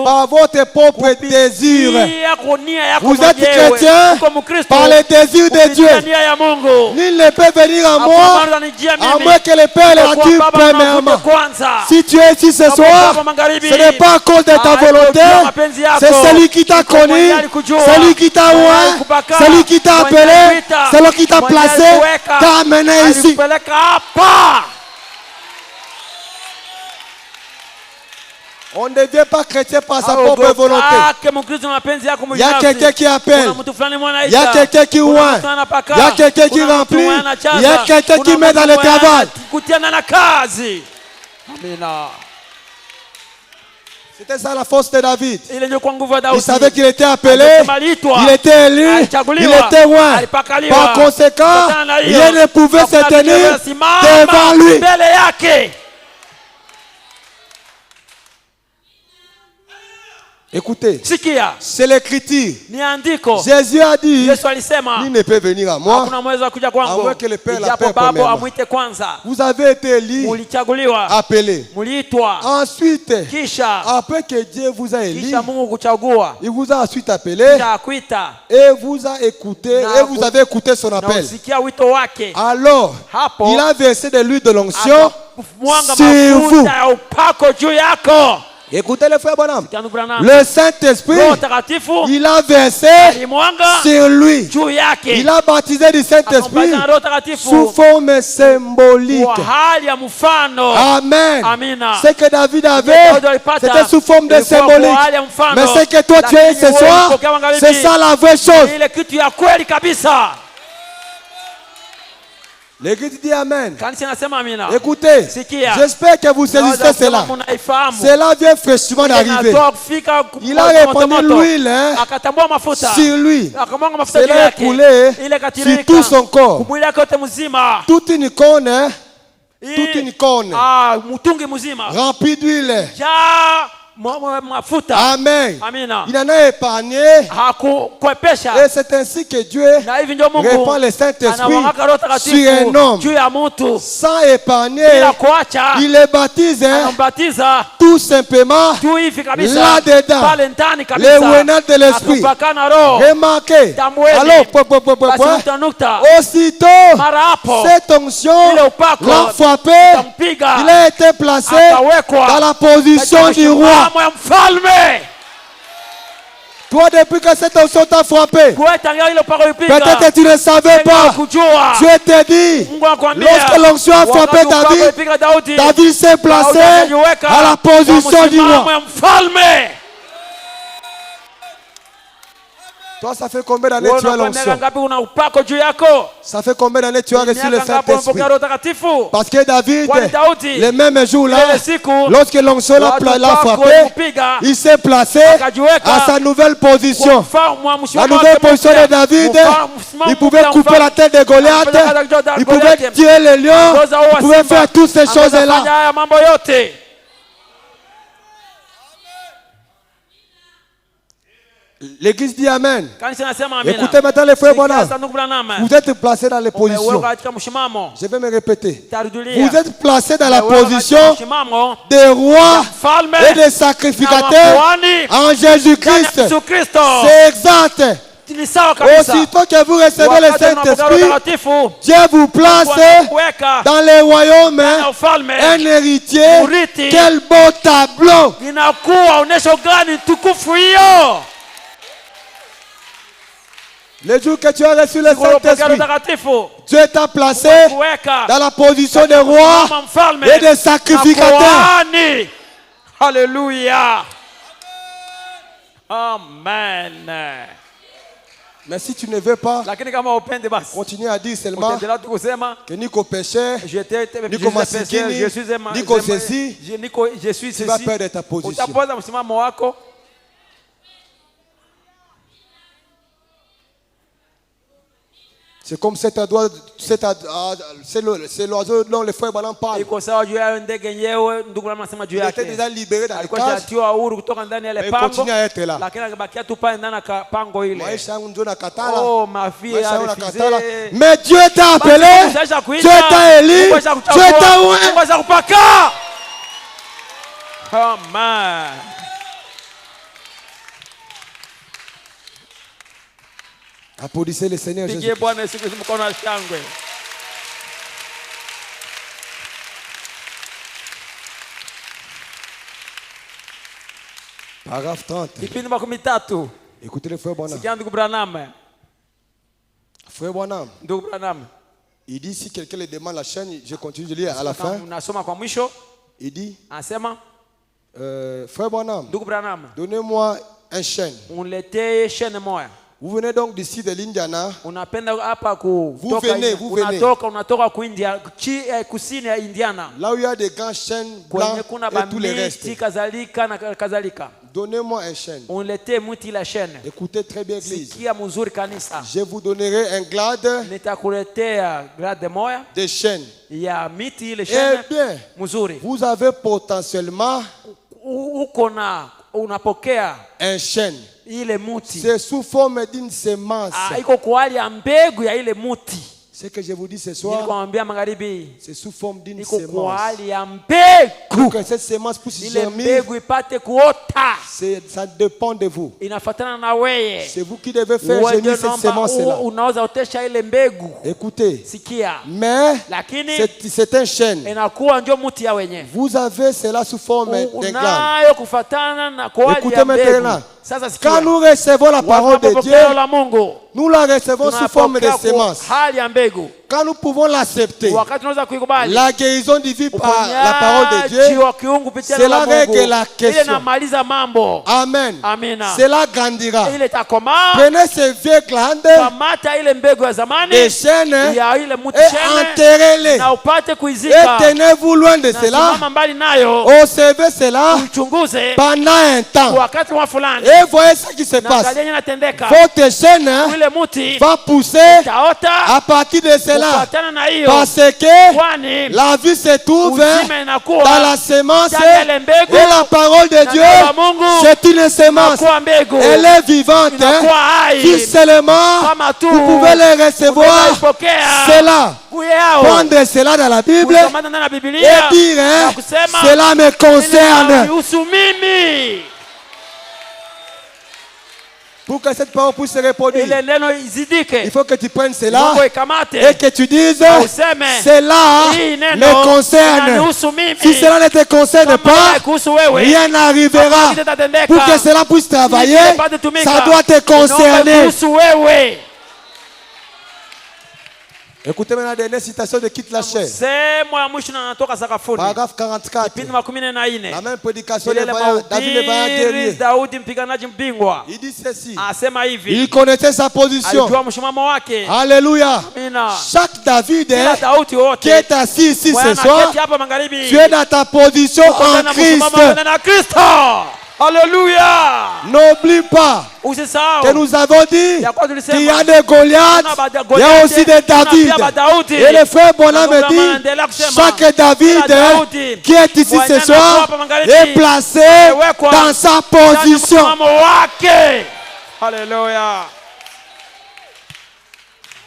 par votre propre désir. Vous êtes chrétien par les désirs de Dieu. Nul ne peut venir à moi à moins que le Père le rassure premièrement. Si tu es ici ce soir, ce n'est pas à cause de ta volonté. C'est celui qui t'a connu, celui qui t'a oint, celui qui t'a appelé, celui qui t'a placé, t'a amené ici. On ne devient pas chrétien par sa propre volonté. Il y a quelqu'un qui appelle. Il y a quelqu'un qui oint. Il y a quelqu'un qui remplit. Il y a quelqu'un qui met dans le travail. C'était ça la force de David. Il savait qu'il était appelé, il était élu, il était oint. Par conséquent, rien ne pouvait se tenir devant lui. Écoutez, c'est l'écriture. Jésus a dit, il ne peut venir à moi à moins que le Père l'appelle premièrement. Vous avez été élu, appelé. Ensuite, après que Dieu vous a élu, il vous a ensuite appelé et vous a écouté et vous avez écouté son appel. Alors, il a versé de l'huile de l'onction sur vous. Écoutez le frère Bonham. Le Saint-Esprit, il a versé sur lui. Il a baptisé du Saint-Esprit sous forme symbolique. Amen. Ce que David avait, c'était sous forme de symbolique. Mais ce que toi tu es ce soir, c'est ça la vraie chose. L'église dit Amen. Écoutez, j'espère que vous saisissez cela. Cela vient fraîchement d'arriver. Il a répandu l'huile sur lui. Cela est coulé sur tout son corps. Toute une icône, remplie d'huile. Amen. Il en a épargné. Et c'est ainsi que Dieu répand le Saint-Esprit sur un homme. Sans épargner, il les baptise tout simplement là-dedans. Les ouénats de l'Esprit. Remarquez. Alors, aussitôt, cette onction l'a frappé. Il a été placé dans la position du roi. Toi, depuis que cette onction t'a frappé, peut-être que tu ne savais pas. Dieu t'a dit, lorsque l'onction a frappé David s'est placé à la position du roi. Toi, ça fait combien d'années tu as l'onction? Ça fait combien d'années tu as reçu le Saint-Esprit? Parce que David, les mêmes jours-là, lorsque l'onction l'a frappé, il s'est placé à sa nouvelle position. La nouvelle position de David, il pouvait couper la tête de Goliath, il pouvait tuer les lions, il pouvait faire toutes ces choses-là. L'église dit Amen. Écoutez maintenant les frères Branham. Vous êtes placés dans les positions. Je vais me répéter. Vous êtes placés dans la position des rois et des sacrificateurs en Jésus-Christ. C'est exact. Aussitôt que vous recevez le Saint-Esprit, Dieu vous place dans les royaumes un héritier. Quel beau tableau! Le jour que tu as reçu le Saint-Esprit, Dieu t'a placé dans la position de roi et de sacrificateur. Alléluia. Amen. Mais si tu ne veux pas, continue à dire seulement que Nico péchait, Nico masikini, Nico ceci, tu vas perdre ta position. C'est comme c'est l'oiseau dont le frère Branham parle. Il était déjà libéré dans les cages, mais il continue à être là. Oh, ma fille a refusé. Mais Dieu t'a appelé, Dieu t'a élu, Dieu t'a oué. Amen. Applaudissez le Seigneur Jésus. Paragraphe 30. Écoutez le frère Branham. Frère Branham. Il dit si quelqu'un le demande la chaîne, je continue de lire à la fin. Il dit frère Branham, donnez-moi un chêne. Vous venez donc d'ici de l'Indiana. Vous venez. Là où il y a des grands chênes blancs et tous les restes. Donnez-moi un chêne. Écoutez très bien l'église. Je vous donnerai un glade de chênes. Eh bien, vous avez potentiellement un chêne. C'est sous forme d'une semence. Ce que je vous dis ce soir, c'est sous forme d'une semence. Pour que cette semence puisse germer, ça dépend de vous. C'est vous qui devez faire germer cette semence-là. Écoutez, mais c'est un chêne. Vous avez cela sous forme d'un glande. Écoutez maintenant. Quand nous recevons la parole de Dieu, nous la recevons sous forme de semence. Quand nous pouvons l'accepter, la guérison divine par la parole de Dieu, cela règle la question. Amen. Cela grandira. Prenez ces vieilles glandes, des chênes, et enterrez-les. Et tenez-vous loin de cela. Observez cela pendant un temps. Et voyez ce qui se passe. Votre chêne va pousser à partir de cela. Parce que la vie se trouve dans la semence et la parole de Dieu, c'est une semence. Elle est vivante. Si seulement vous pouvez le recevoir, cela, prendre cela dans la Bible et dire cela me concerne. Pour que cette parole puisse se reproduire, ile neno izidike, il faut que tu prennes cela Mungu ikamate et que tu dises, useme cela hii neno me concerne. inanihusu mimi. Si cela ne te concerne Kama pas, haikuhusu wewe, rien n'arrivera. hakuna kitatendeka. Pour que cela puisse travailler, Ili kipate tumika, ça doit te concerner. inahusu wewe. Écoutez maintenant la dernière citation de Quitte la chair. Semo ya mwisho na natoka sakafuni. Paragraphe 44. Kipindi 14. La même prédication de Ile David le vaillant mahubiri guerrier. Daudi mpiganaji mbingwa. Il dit ceci. Asema hivi. Il connaissait sa position. Alijua msimamo wake. Alléluia. Amina. Chaque David Kila Daudi wote qui est assis ici ce soir, wanaketi hapa magharibi. tu es dans ta position en Na Christ. msimamo na Kristo. Alléluia. N'oublie pas Usisahau que nous avons dit ya kwa tulisema, qu'il y a des Goliaths, il y a aussi des David. Et le frère Bonhomme dit, chaque David qui est ici ce soir est placé dans sa position. Alléluia.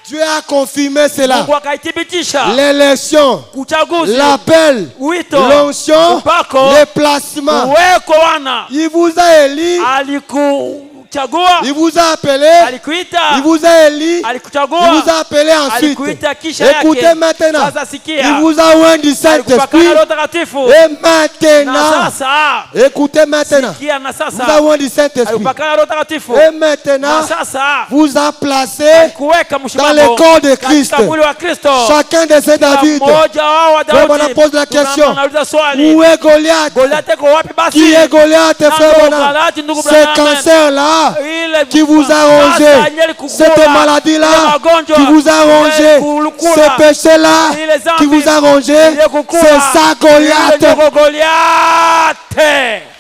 Dieu a confirmé cela. Mungu akaithibitisha. L'élection, Uchaguzi, l'appel, wito, l'onction, upako, le placement. uweko wana. Il vous a élu, Alikuchagua, il vous a appelé, alikuita, il vous a élu, alikuchagua, il vous a appelé ensuite. alikuita kisha Écoutez yake. maintenant, Sasa sikia. il vous a oint du Saint-Esprit. Alikupakana Roho Mtakatifu. Et Na maintenant, sasa, écoutez maintenant, sikia na vous sasa. a oint du Saint-Esprit. Alikupakana Roho Mtakatifu. Et Na maintenant, sasa, vous a placé kuweka dans mshimamo le corps de Christ. katika mwili wa Kristo. Chacun de ces David. Mmoja wao wa Frère Daudi. Bonhomme pose la question. Tunauliza swali. Où est Goliath? Goliath iko wapi basi? Qui est Goliath, frère Nando Bonhomme? Goliath, ndugu Ce Branham. cancer-là Ile qui vous a rongé, sasa yenye kukula, cette ile maladie-là magonjwa, qui vous a rongé, ile kulukula, ce péché-là ile zambi, qui vous a rongé, ile kukula, c'est ça Goliath. ile ndio Goliath.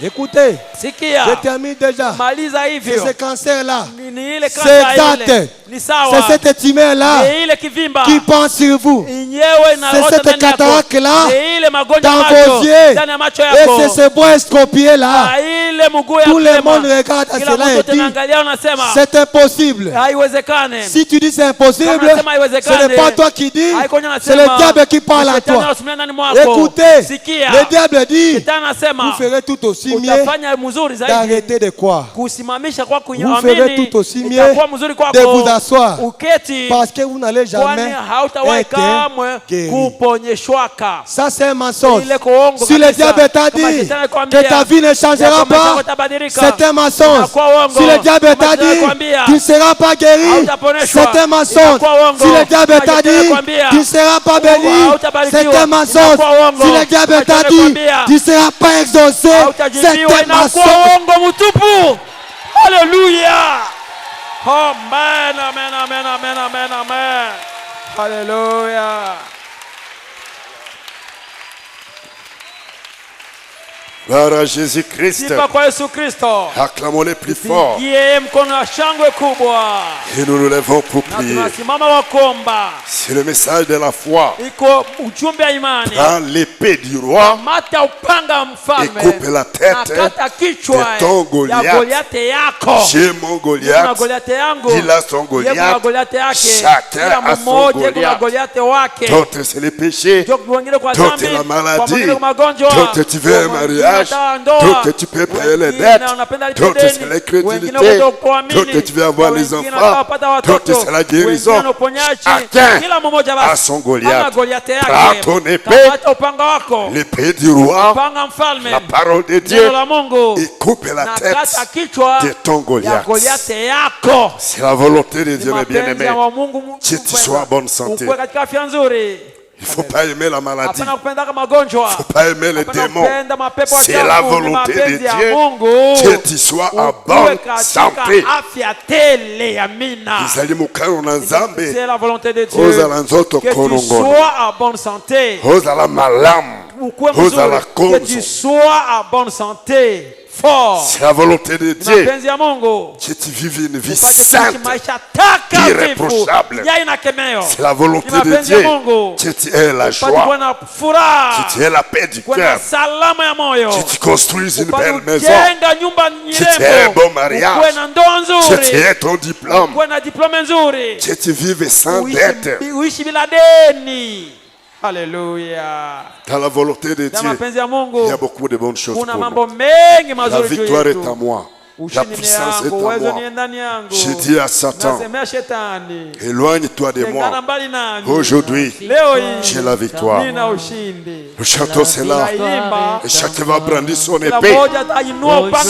Écoutez, Sikia. je termine déjà. Maliza C'est hivyo. ce cancer-là, Ni ile c'est kansa exact. ile. Ni sawa. C'est cette tumeur-là Ni ile kivimba. qui pense sur vous. Inyewe na C'est roho cette ndani yako. cataracte-là Ni ile magonjwa dans macho vos yeux. ndani ya macho Et yako. c'est ce bras estropié-là. Ah, ile mguu ya Tout le kilema. monde regarde à Kila cela mtu et dit, tunaangalia unasema c'est impossible. haiwezekane. Si tu dis c'est impossible, Kama nasema haiwezekane, ce n'est pas toi qui dis, haiko nyo c'est le nasema, diable qui parle à shetani toi. anasimama ndani mwako. Écoutez, Sikia. le diable dit, Shetani anasema vous ferez tout aussi mieux utafanya mzuri zaidi d'arrêter de croire. kusimamisha kwa Vous ferez kuamini, tout aussi mieux itakuwa mzuri kwako de vous asseoir. uketi, Parce que vous n'allez kwani jamais hautawahi être kamwe guéri. kuponyeshwaka. Ça c'est un mensonge. Ile kuongo Si le kabisa. diable t'a Kama dit shetani anakuambia, que ta vie ne changera yako maisha pas, yako itabadilika, c'est un mensonge. inakuwa uongo. Si le diable Kama t'a shetani dit anakuambia, tu ne seras pas guéri, hautaponeshwa, c'est un mensonge. inakuwa uongo. Si le diable Kama t'a shetani dit anakuambia, tu ne seras pas béni, hautabarikiwa, c'est un mensonge. inakuwa uongo. Si le diable Kama t'a shetani dit anakuambia, tu ne seras pas exaucé, hautajibiwa, c'est un inakuwa mensonge. uongo mtupu. Haleluya. Amen, amen, amen, amen, amen, amen. Haleluya. Gloire à Jésus-Christ. Sifa kwa Yesu Kristo. Acclamons-les plus fort. Pigie mkono wa shangwe kubwa. Et nous nous levons pour Na prier. tunasimama wakomba. C'est le message de la foi. Iko ujumbe ya imani. Prends l'épée du roi Mata upanga et mfalme. coupe la tête Nakata kichwa de ton ya Goliath. Goliath yako. J'ai mon Kuna Goliath. Goliath yangu. Il a son Yeye kuna Goliath. Goliath yake. Chacun Kila a son mmoja kuna Goliath. Goliath wake. D'autres c'est les péchés. Wengine kwa D'autres dhambi, la kwa maladie. wengine kwa magonjwa, D'autres tu veux un kwa wengine mariage. hata ndoa, D'autres tu peux payer les wengine dettes. wanapenda lipe D'autres deni, c'est wengine l'incrédulité. wanataka kuamini, D'autres tu veux avoir les wengine enfants. wanapata watoto, D'autres c'est la guérison. wengine uponyaji. Chacun Kila mmoja a basi son Goliath. ana Goliath yake. Prends ton épée. Kamata upanga wako, L'épée du roi. upanga mfalme, La parole de Dieu. neno la Mungu, Et coupe la na tête kata kichwa de ton ya Goliath. Goliath yako. C'est la volonté de Ni Dieu, mes mapenzi bien-aimés. ya wa Mungu Que tu sois en bonne santé. ukuwe katika afya nzuri. Il ne faut pas aimer la maladie. Hapana kupenda magonjwa. Il ne faut pas aimer les Hapana démons. kupenda mapepo C'est chafu, la ni volonté de mapenzi ya Dieu Mungu. que tu sois en Ukuwe bonne katika santé. afya tele, amina. Izali mukaro na nzambe. C'est la volonté de Dieu Ozala nzoto que tu konongono. sois en bonne santé. Ozala malamu. Ukuwe Ozala mzuri, konzo. que tu sois en bonne santé. Fort. C'est la volonté de Ni Dieu mapenzi ya Mungu. que tu vives une vie Upate kuishi sainte. maisha takatifu irreprochable. ya ina kemeo. C'est la volonté Ni de mapenzi ya Dieu Mungu. que tu aies la Upate kuwa joie, na furaha, que tu aies la paix du kuwa na cœur, salama ya moyo. que tu construises une Upate belle maison, kujenga nyumba tu aies un bon mariage, ukuwe na ndoa que tu nzuri, aies ton diplôme, ukuwe na diplome nzuri, que tu vives sans dette. uishi bila deni. Haleluya. Dans la volonté de Na Dieu, mapenzi ya il y a Mungu beaucoup de bonnes choses kuna pour mambo nous. mengi La mazuri juu victoire est à yetu. moi. La puissance est en moi. J'ai dit à Satan, éloigne-toi de moi. Aujourd'hui, j'ai la victoire. Le château cela. Et chacun va brandir son épée.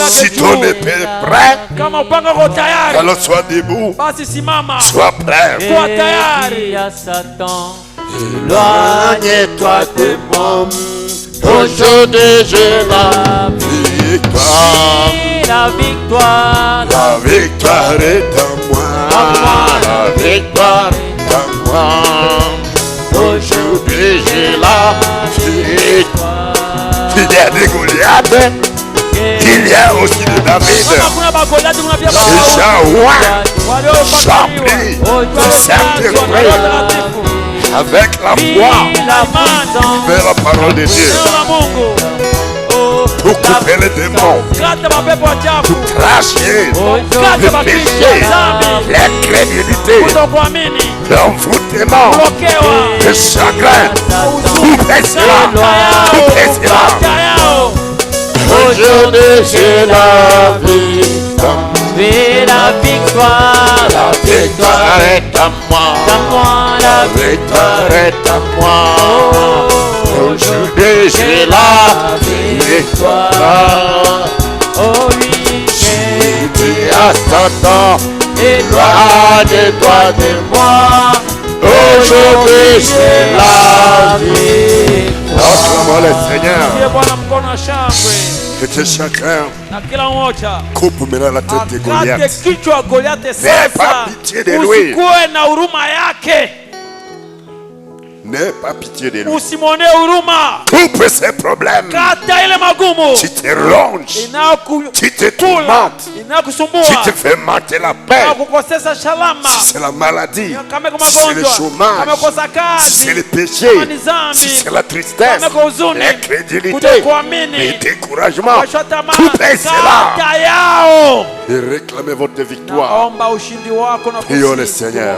Si ton épée est prête, alors sois debout. Sois prêt. Éloigne-toi de moi. Aujourd'hui j'ai la victoire. La victoire. La victoire est en moi. La victoire est en moi. Aujourd'hui j'ai la victoire. Il y a des Goliaths. Il y a aussi de David. Et Jaouin, Chambly, Saint-Esprit, avec la foi, vers la parole de Dieu, pour couper les démons, pour cracher le péché, l'incrédulité, l'envoûtement, le chagrin, couper cela, couper cela. Aujourd'hui j'ai la victoire. Mais la victoire. La victoire est à moi. La victoire est à moi. Aujourd'hui j'ai la victoire. Oh oui, j'ai dit à Satan, éloigne-toi de moi. Aujourd'hui j'ai la victoire. Acclamons le Seigneur. Que chacun coupe maintenant la tête de Goliath. N'aie pas pitié de lui. N'aie pas pitié de lui. Coupe ses problèmes. Tu te ronges. Tu te tourmentes. Tu te fais manquer la paix. Si c'est la maladie, si c'est le chômage, si c'est le péché, si c'est la tristesse, l'incrédulité, le découragement, coupez cela et réclamez votre victoire. Prions le Seigneur.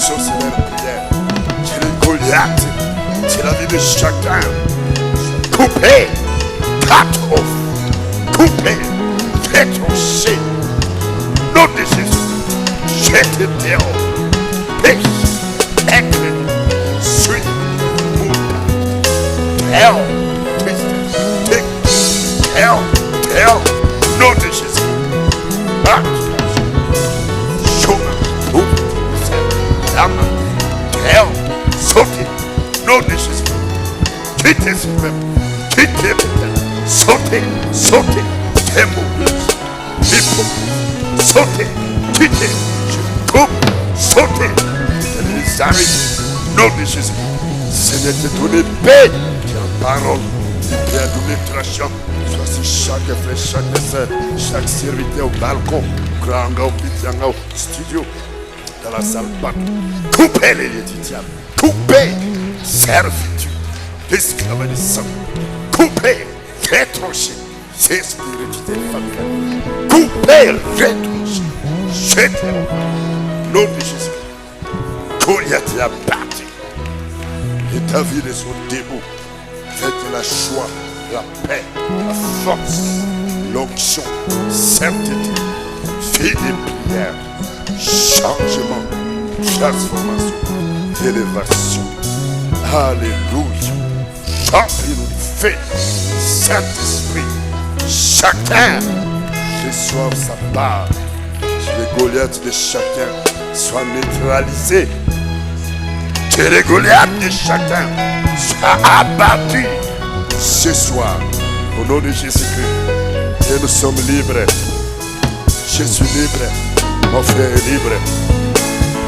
L'onction, c'est la prière. C'est le Goliath. C'est la vie de chacun. Coupé. Cut off. Coupé. Rétranché. Nom de Jésus. Jetez dehors. Peace. Écrit. Suite. Hell. Hell. Hell. Nom de Jésus. Hell. Sautez. Nom de Jésus. Quittez ce même. Quittez maintenant. Sautez. Sautez. Sautez. Quittez. Je coupe. Sautez. Les arrivent. Nom de Jésus. Seigneur, te donne paix. Tu as parole. Tu as donné trachant. Soit si chaque frère, chaque sœur, chaque serviteur au balcon, grand au petit au studio, dans la salle bac. Coupez les liens du diable. Coupez servitude, l'esclavagisme. Coupez, rétrancher, ces spiritualités familiales. Coupez, rétrancher, jetez. Nom de Jésus. Goliath est abattu. Et David est son debout. Faites la joie, la paix, la force, l'onction, certitude, vie des prières, changement, transformation, élévation. Alléluia. Remplis-nous du feu, Saint-Esprit. Chacun reçoive sa part. Que les Goliaths de chacun soient neutralisés. Que les Goliaths de chacun soient abattus ce soir. Au nom de Jésus-Christ. Et nous sommes libres. Je suis libre. Mon frère est libre.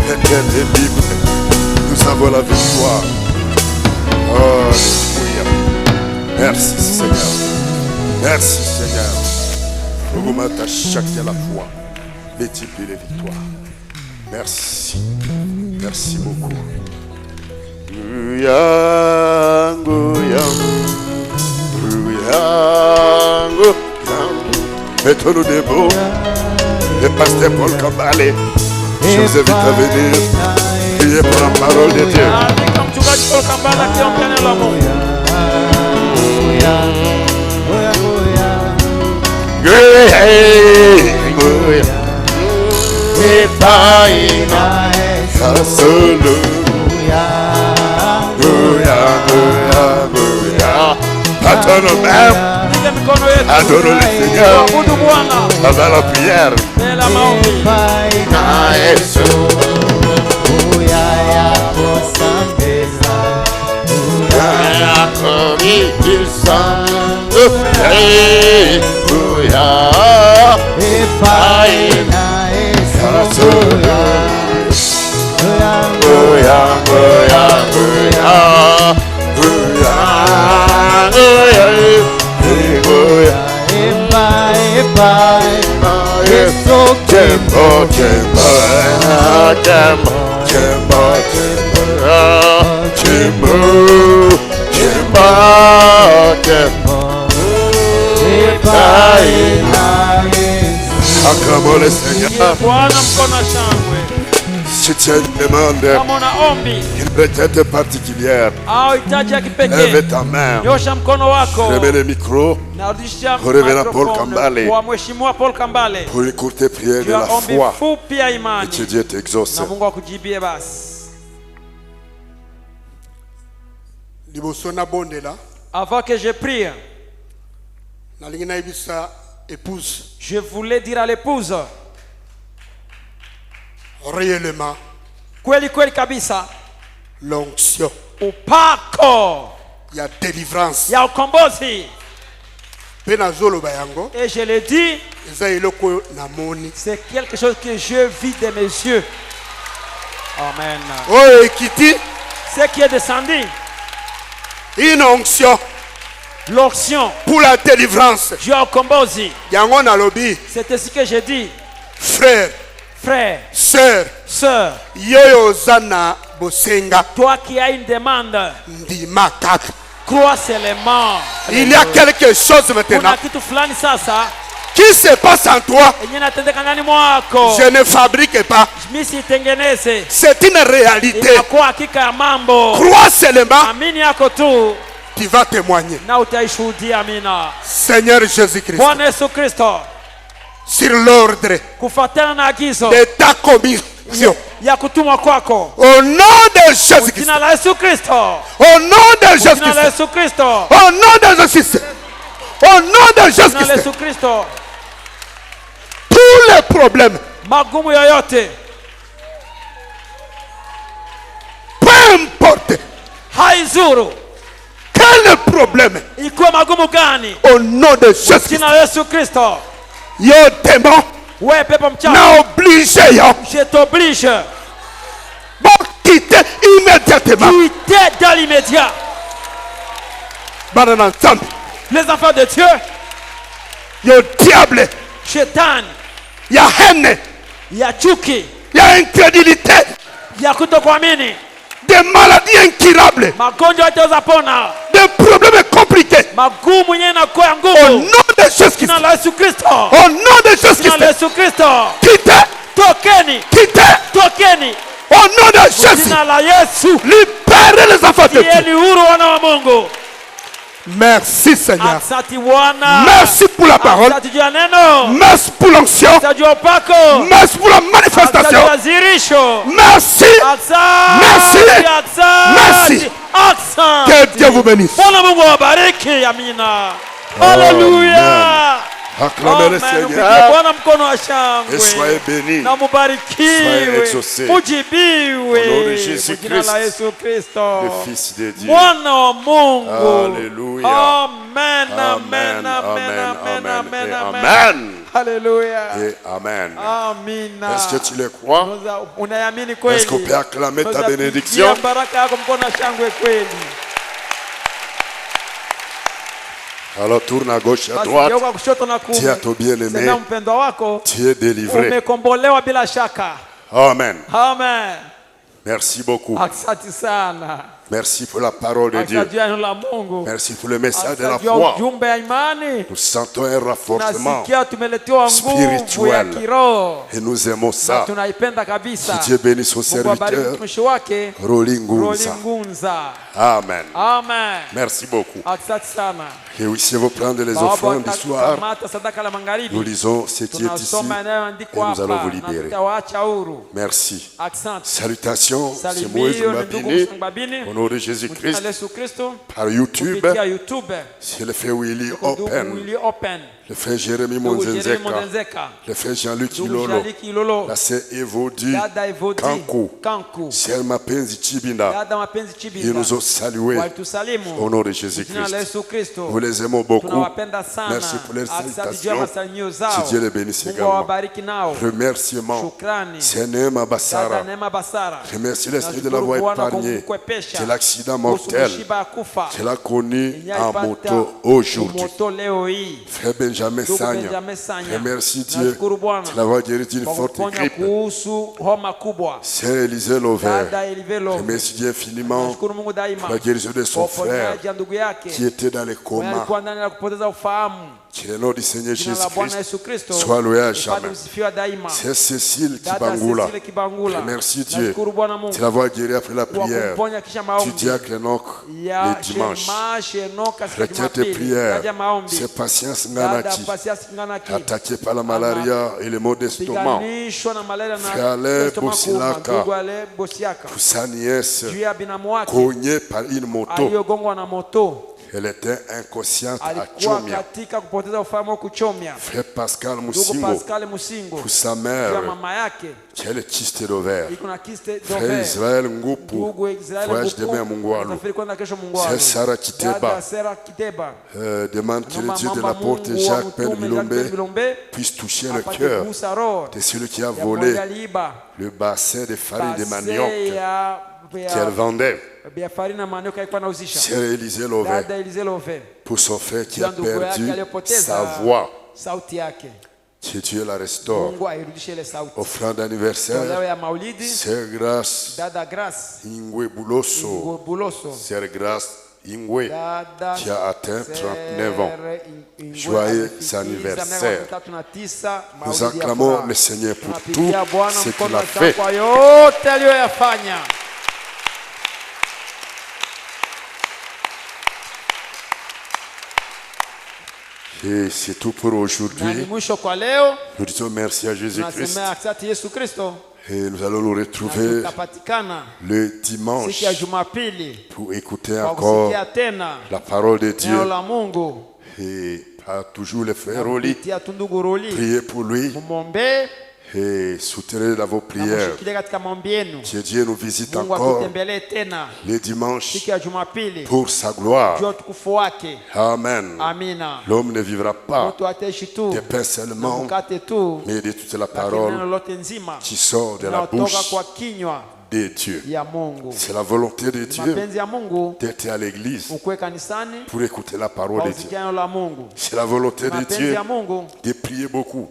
Étienne est libre. Nous avons la victoire. Alléluia. Merci Seigneur. Merci Seigneur. Augmente à chacun la foi. Multiplie les victoires. Merci. Merci beaucoup. Mettons-nous debout. Le pasteur Paul Kambale, je vous invite à venir prier pour la parole de Dieu. Attends même. Adorons le Seigneur avant la prière. Acclamons le Seigneur. Si tu as une demande, une peut-être particulière, lève ta main. Remets le micro. Revenons Paul Kambale pour une courte prière de la foi. Et que Dieu t'exauce. Avant que je prie, je voulais dire à l'épouse, réellement, kweli kabisa, l'onction, upako, il y a délivrance, ya ukombozi. Et je le dis, c'est quelque chose que je vis de mes yeux. Amen. Ce qui est descendu, une onction, l'onction pour la délivrance. C'était ce que j'ai dit. Frère, sœur, toi qui as une demande, crois seulement. Il y a quelque chose maintenant qui se passe en toi, yenye inatendeka ndani mwako je ne fabrique pas. mimi sitengeneze, C'est une réalité. inakuwa hakika ya mambo. Crois seulement, Amini yako tu tu vas témoigner. na utaishuhudia. Amina. Seigneur Jésus-Christ, Bwana Yesu Kristo, sur l'ordre kufuatana na agizo de ta commission, ya kutumwa kwako, au nom de Jésus-Christ, jina la Yesu Kristo, au nom de jina la Jésus-Christ, Yesu Kristo, au nom de Jésus-Christ, au nom de jina la Jésus-Christ, Yesu Kristo, tous les problèmes, magumu yoyote, peu importe haizuru quel problème, ikuwe magumu gani, au nom de Jésus-Christ, jina la Yesu Kristo, yo démon, wewe pepo mchafu, n'a obligé yo, je t'oblige, bon quitter immédiatement, quitter dans l'immédiat. banana ensemble, Les enfants de Dieu, yo diable, shetani, ya haine, ya chuki, ya incrédulité, ya kutokuamini, des maladies incurables, magonjwa yote uzapona, des problèmes compliqués, magumu yenyewe inakuwa ya au nguvu, nom de Jésus-Christ, jina la Yesu Kristo, au nom de jina la Jésus-Christ, Yesu Kristo, quittez, tokeni, quittez, tokeni, au nom de Jésus, jina la Yesu, libérez les enfants de Dieu. tieni huru wana wa Mungu. Merci Seigneur, Asante Bwana, merci pour la parole, asante juu ya neno, merci pour l'onction, asante juu ya upako, merci pour la asante juu manifestation, ya zirisho, merci, Merci. asante, asante. que Dieu vous bénisse. Bwana Mungu awabariki. Amina. Haleluya. Acclamez le Amen. Seigneur. Mpigie Bwana mkono wa Et shangwe. soyez bénis. Na Soyez mubarikiwe. exaucés. Mujibiwe. Au nom de Jésus Kwa jina la Christ, Yesu Kristo. le Fils de Dieu. Mwana wa Mungu. Alléluia. Amen. Amen. Amen, Amen. amen, Amen. et Amen. amen. Haleluya. Et amen. Amina. Est-ce que tu le crois? Unayamini kweli? Est-ce qu'on peut acclamer ta Unaweza bénédiction? kupigia baraka yako mkono wa shangwe kweli? Alors tourne à gauche et à Basi droite. geuka kushoto na Dis à ton kuume. bien-aimé, Sema mpendwa wako tu es délivré. umekombolewa bila shaka. Amen. Amen. Merci beaucoup. Asante sana. Merci pour la parole de Asante Dieu. juu ya neno la Mungu. Merci pour le message de la Asante juu ya foi. ujumbe ya imani. Nous sentons un renforcement Nasikia tumeletewa nguvu ya spirituel. kiroho. et nous aimons Na ça. tunaipenda kabisa. Que Dieu bénisse son Mungu abariki serviteur, mtumishi wake Rolingunza. Rolingunza. Amen. Amen. Merci beaucoup. Asante sana. Réussissez-vous prendre les Baba, offrandes du soir. kamata sadaka la magharibi. Nous lisons ce qui est ici Tunasoma et yanayoandikwa nous allons hapa vous na libérer. tutawaacha huru. Merci. Asante. Salutations, c'est Salimio Moïse ni ndugu Mabini, Mbabini. au nom de Jina Jésus-Christ, la Yesu Kristo. par YouTube. Kupitia YouTube. C'est le frère Willy Ndugu Open, Willy Open. le frère Jérémy Ndugu Jeremy Monzenzeka, Mondenzeka. le frère Jean-Luc Ndugu Ilolo, Shaliki Ilolo. la sœur Evodi Dada Evodi Kanku, Kanku. sœur Mapenzi Chibinda. Dada Mapenzi Ils Chibinda. nous ont salués Walitusalimu. au nom de Jina la Jésus-Christ. Yesu Kristo. Nous les aimons beaucoup. Tunawapenda sana. Merci pour les Asante juu ya salutations. masalimio zao. Que Dieu les bénisse Mungu également. awabariki nao. Remerciements. Shukrani. C'est Neema Dada Bassara. Neema Basara. Remercie l'Esprit de Nashukuru l'avoir Bwana kwa épargné kumkwepesha. de l'accident Kuhusu mortel mshiba ya kufa. qu'elle a connu Yenye en alipata moto aujourd'hui. moto leo hii. Frère Benjamin Ndugu Sagna, Benjamin Sanya. remercie Dieu Nashukuru Bwana de l'avoir guéri d'une kwa forte kuponya grippe. kuhusu homa kubwa. Sœur Élisée Lovert, Dada Elivelo. remercie Dieu infiniment Nashukuru Mungu daima. pour la guérison de son Kwa frère uponyaji ya ndugu yake. qui était dans les Mwenye comas. alikuwa ndani ya kupoteza ufahamu. Que le nom du Seigneur Jina la Bwana Jésus-Christ Yesu Kristo. soit loué à Upande jamais. usifiwe daima. C'est Cécile Dada Kibangula. Cecile Kibangula. Remercie Dieu Nashukuru Bwana Mungu de l'avoir guéri après la kwa prière kumponya kisha du maombi diacre Enoch ya le dimanche. Shemash Enoka siku ya Requête Jumapili. et prière, Kaja maombi. c'est Patience Dada Nganaki, Pasiasi Nganaki. attaqué par la malaria et les maux d'estomac. Piganishwa na malaria na Frère Ale estomac Bosilaka. kuuma. Ndugu Ale Bosiaka. Pour sa nièce, Juu ya binamu wake cognée par une moto, aliyogongwa na moto. elle était inconsciente à Alikuwa Chomia. katika kupoteza ufahamu kuchomia. Frère Pascal Ndugu Musingo, Pascal Musingo. pour sa Juu ya mère, mama yake qui a le kyste d'ovaire. iko na kiste Frère d'ovaire. Israël Ngupu, Ndugu Israeli voyage Nguku, demain à Mungwalu. nasafiri kwenda kesho Frère Mungwalu. Sarah Kiteba, Dada Sarah Kiteba. demande que le Naomba Dieu de mama l'apôtre Mungu wa Jacques Père mtume Jacques Bilombe Père Bilombe puisse toucher le apate cœur kugusa roho de celui qui a ya volé mmoja aliiba le bassin de farine de base manioc qu'elle vendait. ya farine na manioc alikuwa anauzisha. Sœur Élisée Lovert, Dada Elise Love pour son frère qui a ndugu yake perdu aliyopoteza sa voix, sauti yake. que Dieu la restaure. Mungu airudishe ile sauti. Offrande Leo d'anniversaire, ya Maulidi, Sœur Grâce Dada Grace Ingwe Buloso, Buloso, Sœur Grâce Ingwe qui a atteint 39 ans. Joyeux anniversaire. Nous acclamons le Seigneur pour tout ce qu'il a fait. Et c'est tout pour aujourd'hui. Nous disons merci à Jésus-Christ. Et nous allons nous retrouver le dimanche pour écouter encore la parole de Dieu. Et pas toujours le frère Oli. Priez pour lui. Et soutenez dans vos prières. Que Dieu nous visite encore les dimanches pour sa gloire. Amen. L'homme ne vivra pas de pain seulement, mais de toute la parole qui sort de la bouche de Dieu. C'est la volonté de Dieu d'être à l'église pour écouter la parole de Dieu. C'est la volonté de Dieu de prier beaucoup.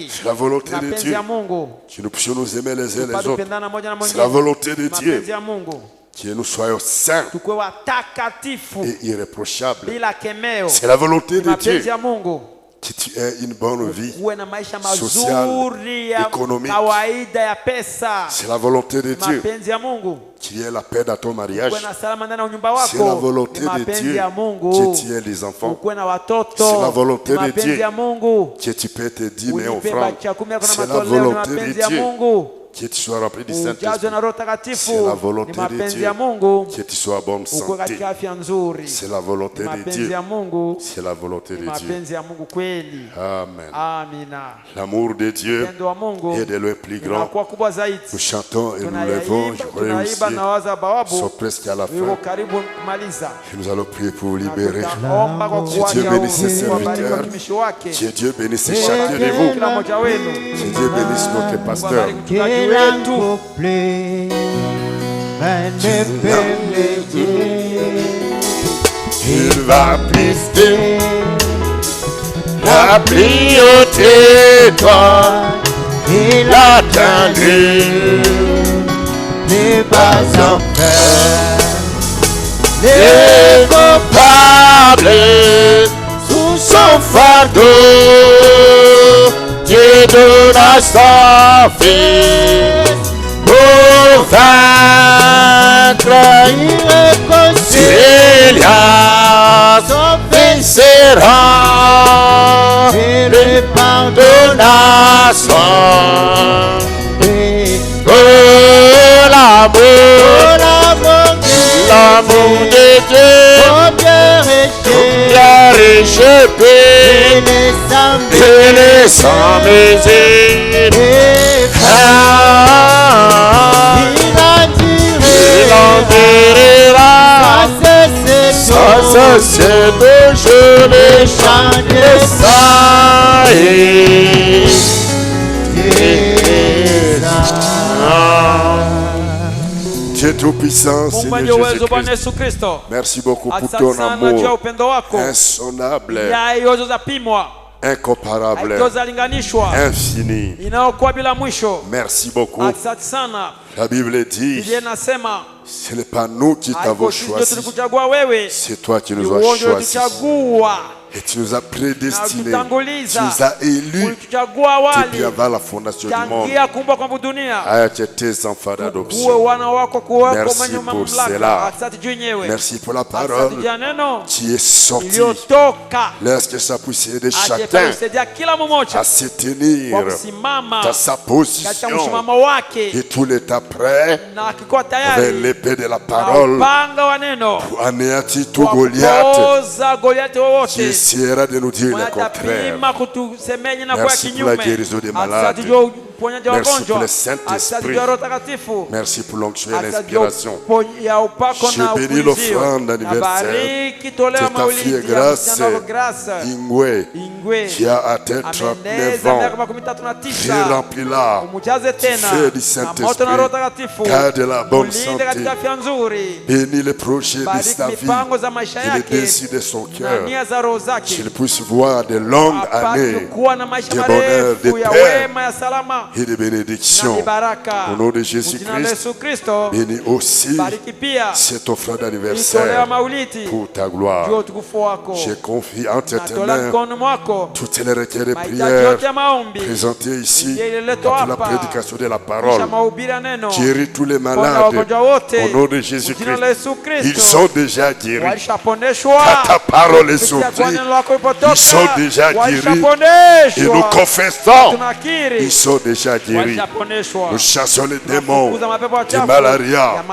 C'est la volonté de Dieu que nous puissions nous aimer les uns les autres. C'est la volonté de Dieu que nous soyons saints et irréprochables. C'est la volonté de Dieu que tu aies une bonne vie sociale, économique. C'est la volonté de Dieu qu'il y ait la paix dans ton mariage. C'est la volonté de Dieu que tu aies des enfants. C'est la volonté de Dieu que tu peux te dîner offrande. C'est la volonté de Dieu que tu sois rempli du Saint-Esprit. C'est la volonté de Dieu que tu sois en bonne santé. C'est la volonté de Dieu. C'est la volonté de Dieu. Amen. L'amour de Dieu est de loin plus grand. Nous chantons et nous levons. Je voudrais aussi, nous sommes presque à la fin. Et nous allons prier pour vous libérer. Que Dieu bénisse ses serviteurs. Que Dieu bénisse chacun de vous. Que Dieu bénisse notre pasteur. Il va briser la priorité, toi, il atteint lui, les bas enfers, les coupables sous son fardeau, Dieu donna son Fils pour vaincre irréconciliable, son vencera et le pardonna son. L'amour de Dieu, combien réchauffé, et les sans mesure, il en dirira, ça c'est toujours les chants de ça Dieu Tout-Puissant, Seigneur Jésus-Christ, merci beaucoup pour ton amour insonnable, incomparable, infini. Merci beaucoup. La Bible dit, ce n'est pas nous qui t'avons choisi, c'est toi qui nous as choisi. Et tu nous as prédestinés, tu nous as élus depuis avant la fondation du monde à être tes enfants d'adoption. Merci pour cela. Merci pour la parole qui est sortie. Laisse que ça puisse aider chacun à se tenir dans sa position et tout l'état prêt avec l'épée de la parole pour anéantir tout Goliath qui essaiera de nous dire le contraire. Merci pour la guérison des malades. Merci pour le Saint-Esprit. Merci pour l'onction et l'inspiration. Je bénis l'offrande d'anniversaire de ta fille Grâce Ingwe qui a atteint 39 ans. Remplis-la du feu du Saint-Esprit. Garde la bonne santé. Bénis les projets de sa vie et les désirs de son cœur. Qu'il puisse voir de longues années de bonheur, de paix et de bénédiction. Au nom de Jésus-Christ, bénis aussi cette offrande d'anniversaire pour ta gloire. Je confie entre tes mains toutes les requêtes de prière présentées ici dans la prédication de la parole. Guéris tous les malades au nom de Jésus-Christ. Ils sont déjà guéris. Ta parole est sortie. Ils sont déjà guéris. Et nous confessons. Ils sont déjà guéris. Nous chassons les démons de malaria,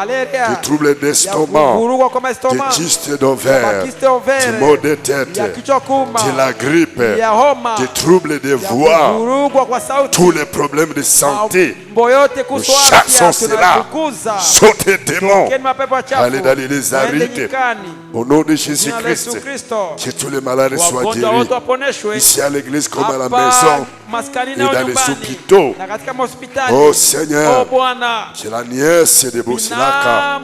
de troubles d'estomac, de kystes d'ovaires, de maux de tête, de la grippe, des troubles de voix, tous les problèmes de santé. Nous chassons cela. Sautez démons. Allez dans les arides. Au nom de Jésus-Christ, que tous les malades soient guéris. Ici à l'église comme à la maison et dans les hôpitaux. Oh Seigneur, que la nièce de Bosilaka,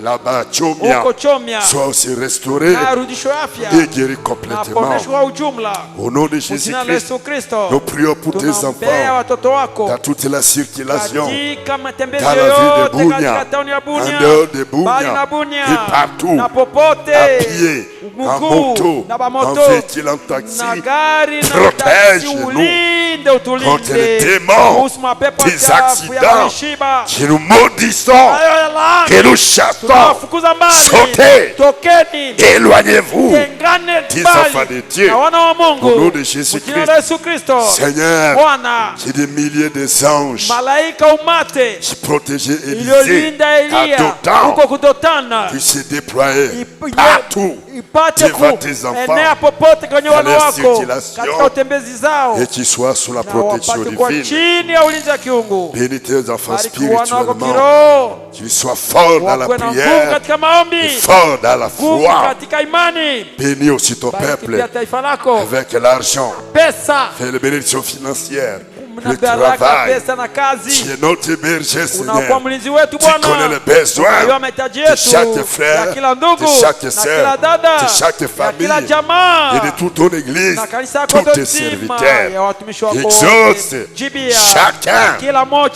là-bas, Chomia, soit aussi restaurée et guérie complètement. Au nom de Jésus-Christ, nous prions pour tes enfants dans toute la circulation, dans la ville de Bounia, en dehors de Bounia et partout, à pied, en moto, en véhicule, en taxi. Protège-nous contre les démons, des accidents que nous maudissons, que nous chassons. Sautez, éloignez-vous des enfants de Dieu. Au nom de Jésus-Christ, Seigneur, j'ai des milliers d'anges qui protégeaient Élisée à Dothan, qui se déployaient partout devant tes enfants dans leur circulation et qui soient sous la protection divine. Bénis tes enfants spirituellement, qu'ils soient forts dans la prière et forts dans la foi. Bénis aussi ton peuple avec l'argent. Fais les bénédictions financières. Le travail, tu es notre berger, Seigneur. Tu connais les besoins de chaque frère, de chaque sœur, de chaque famille et de toute ton église, tous tes serviteurs. Exauce chacun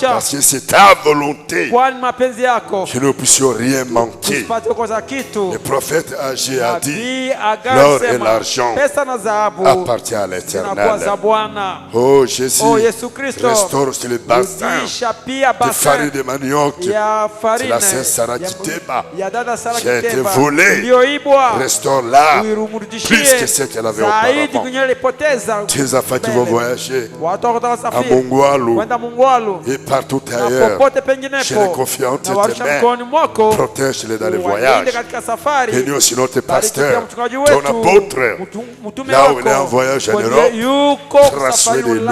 parce que c'est ta volonté que nous ne puissions rien manquer. Le prophète Agé a dit: l'or et l'argent appartiennent à l'Éternel. Oh Jésus, restaure sur les bassins de farine de manioc, de la Saraditeba qui a été volée. Restaure-la plus que ce qu'elle avait auparavant. Tes enfants qui vont voyager à Mungwalu et partout ailleurs, je les confie entre tes mains. Protège-les dans les voyages. Bénis aussi notre pasteur, ton apôtre, là où il est en voyage en Europe. Trace-les de lui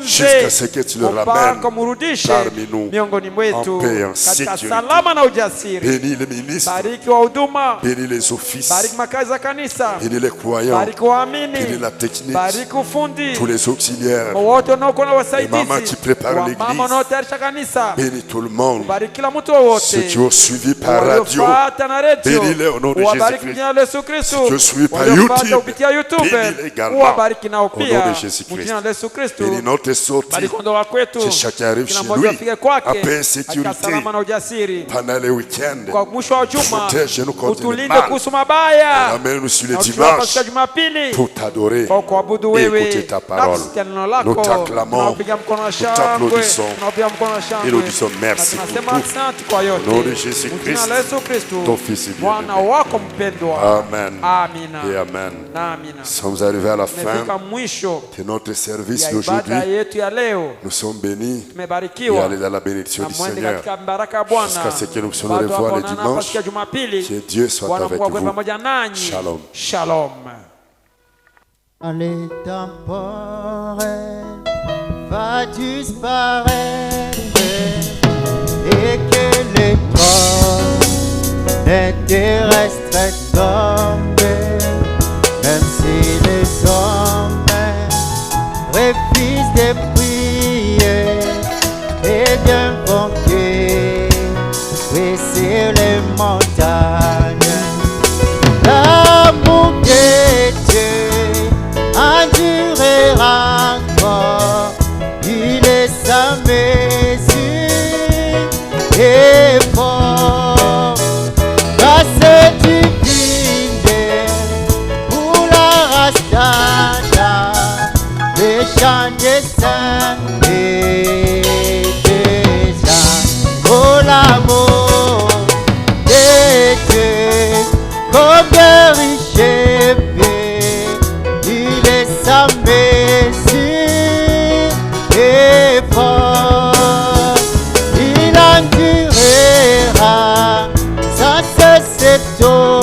jusqu'à ce que tu le ramènes parmi nous en paix et en sécurité. Bénis les ministres, bénis les offices, bénis les croyants, bénis la technique, tous les auxiliaires, les mamans qui préparent l'église. Bénis tout le monde, ceux qui ont suivi par radio, bénis-les au nom de Jésus-Christ. Ceux qui ont suivi par YouTube, bénis-les également au nom de Jésus-Christ. Bénis notre sortie, que chacun arrive chez lui à paix et sécurité pendant les week-ends. Protège-nous contre le mal. Ramène-nous sur le dimanche pour t'adorer et écouter ta parole. Nous t'acclamons, nous t'applaudissons et nous disons merci pour tout. Au nom de Jésus-Christ, ton Fils est bien-aimé. Amen et Amen. Nous sommes arrivés à la fin de notre service d'aujourd'hui. Nous sommes bénis et allés dans la bénédiction du Seigneur jusqu'à ce que nous puissions nous revoir le dimanche. Que Dieu soit avec vous. Shalom. Shalom. Les temporels va disparaître et que les trônes terrestres tombent, même si les hommes refusent de prier et d'invoquer, oui, sur les montagnes. L'amour de Dieu endurera encore, il est vaisseau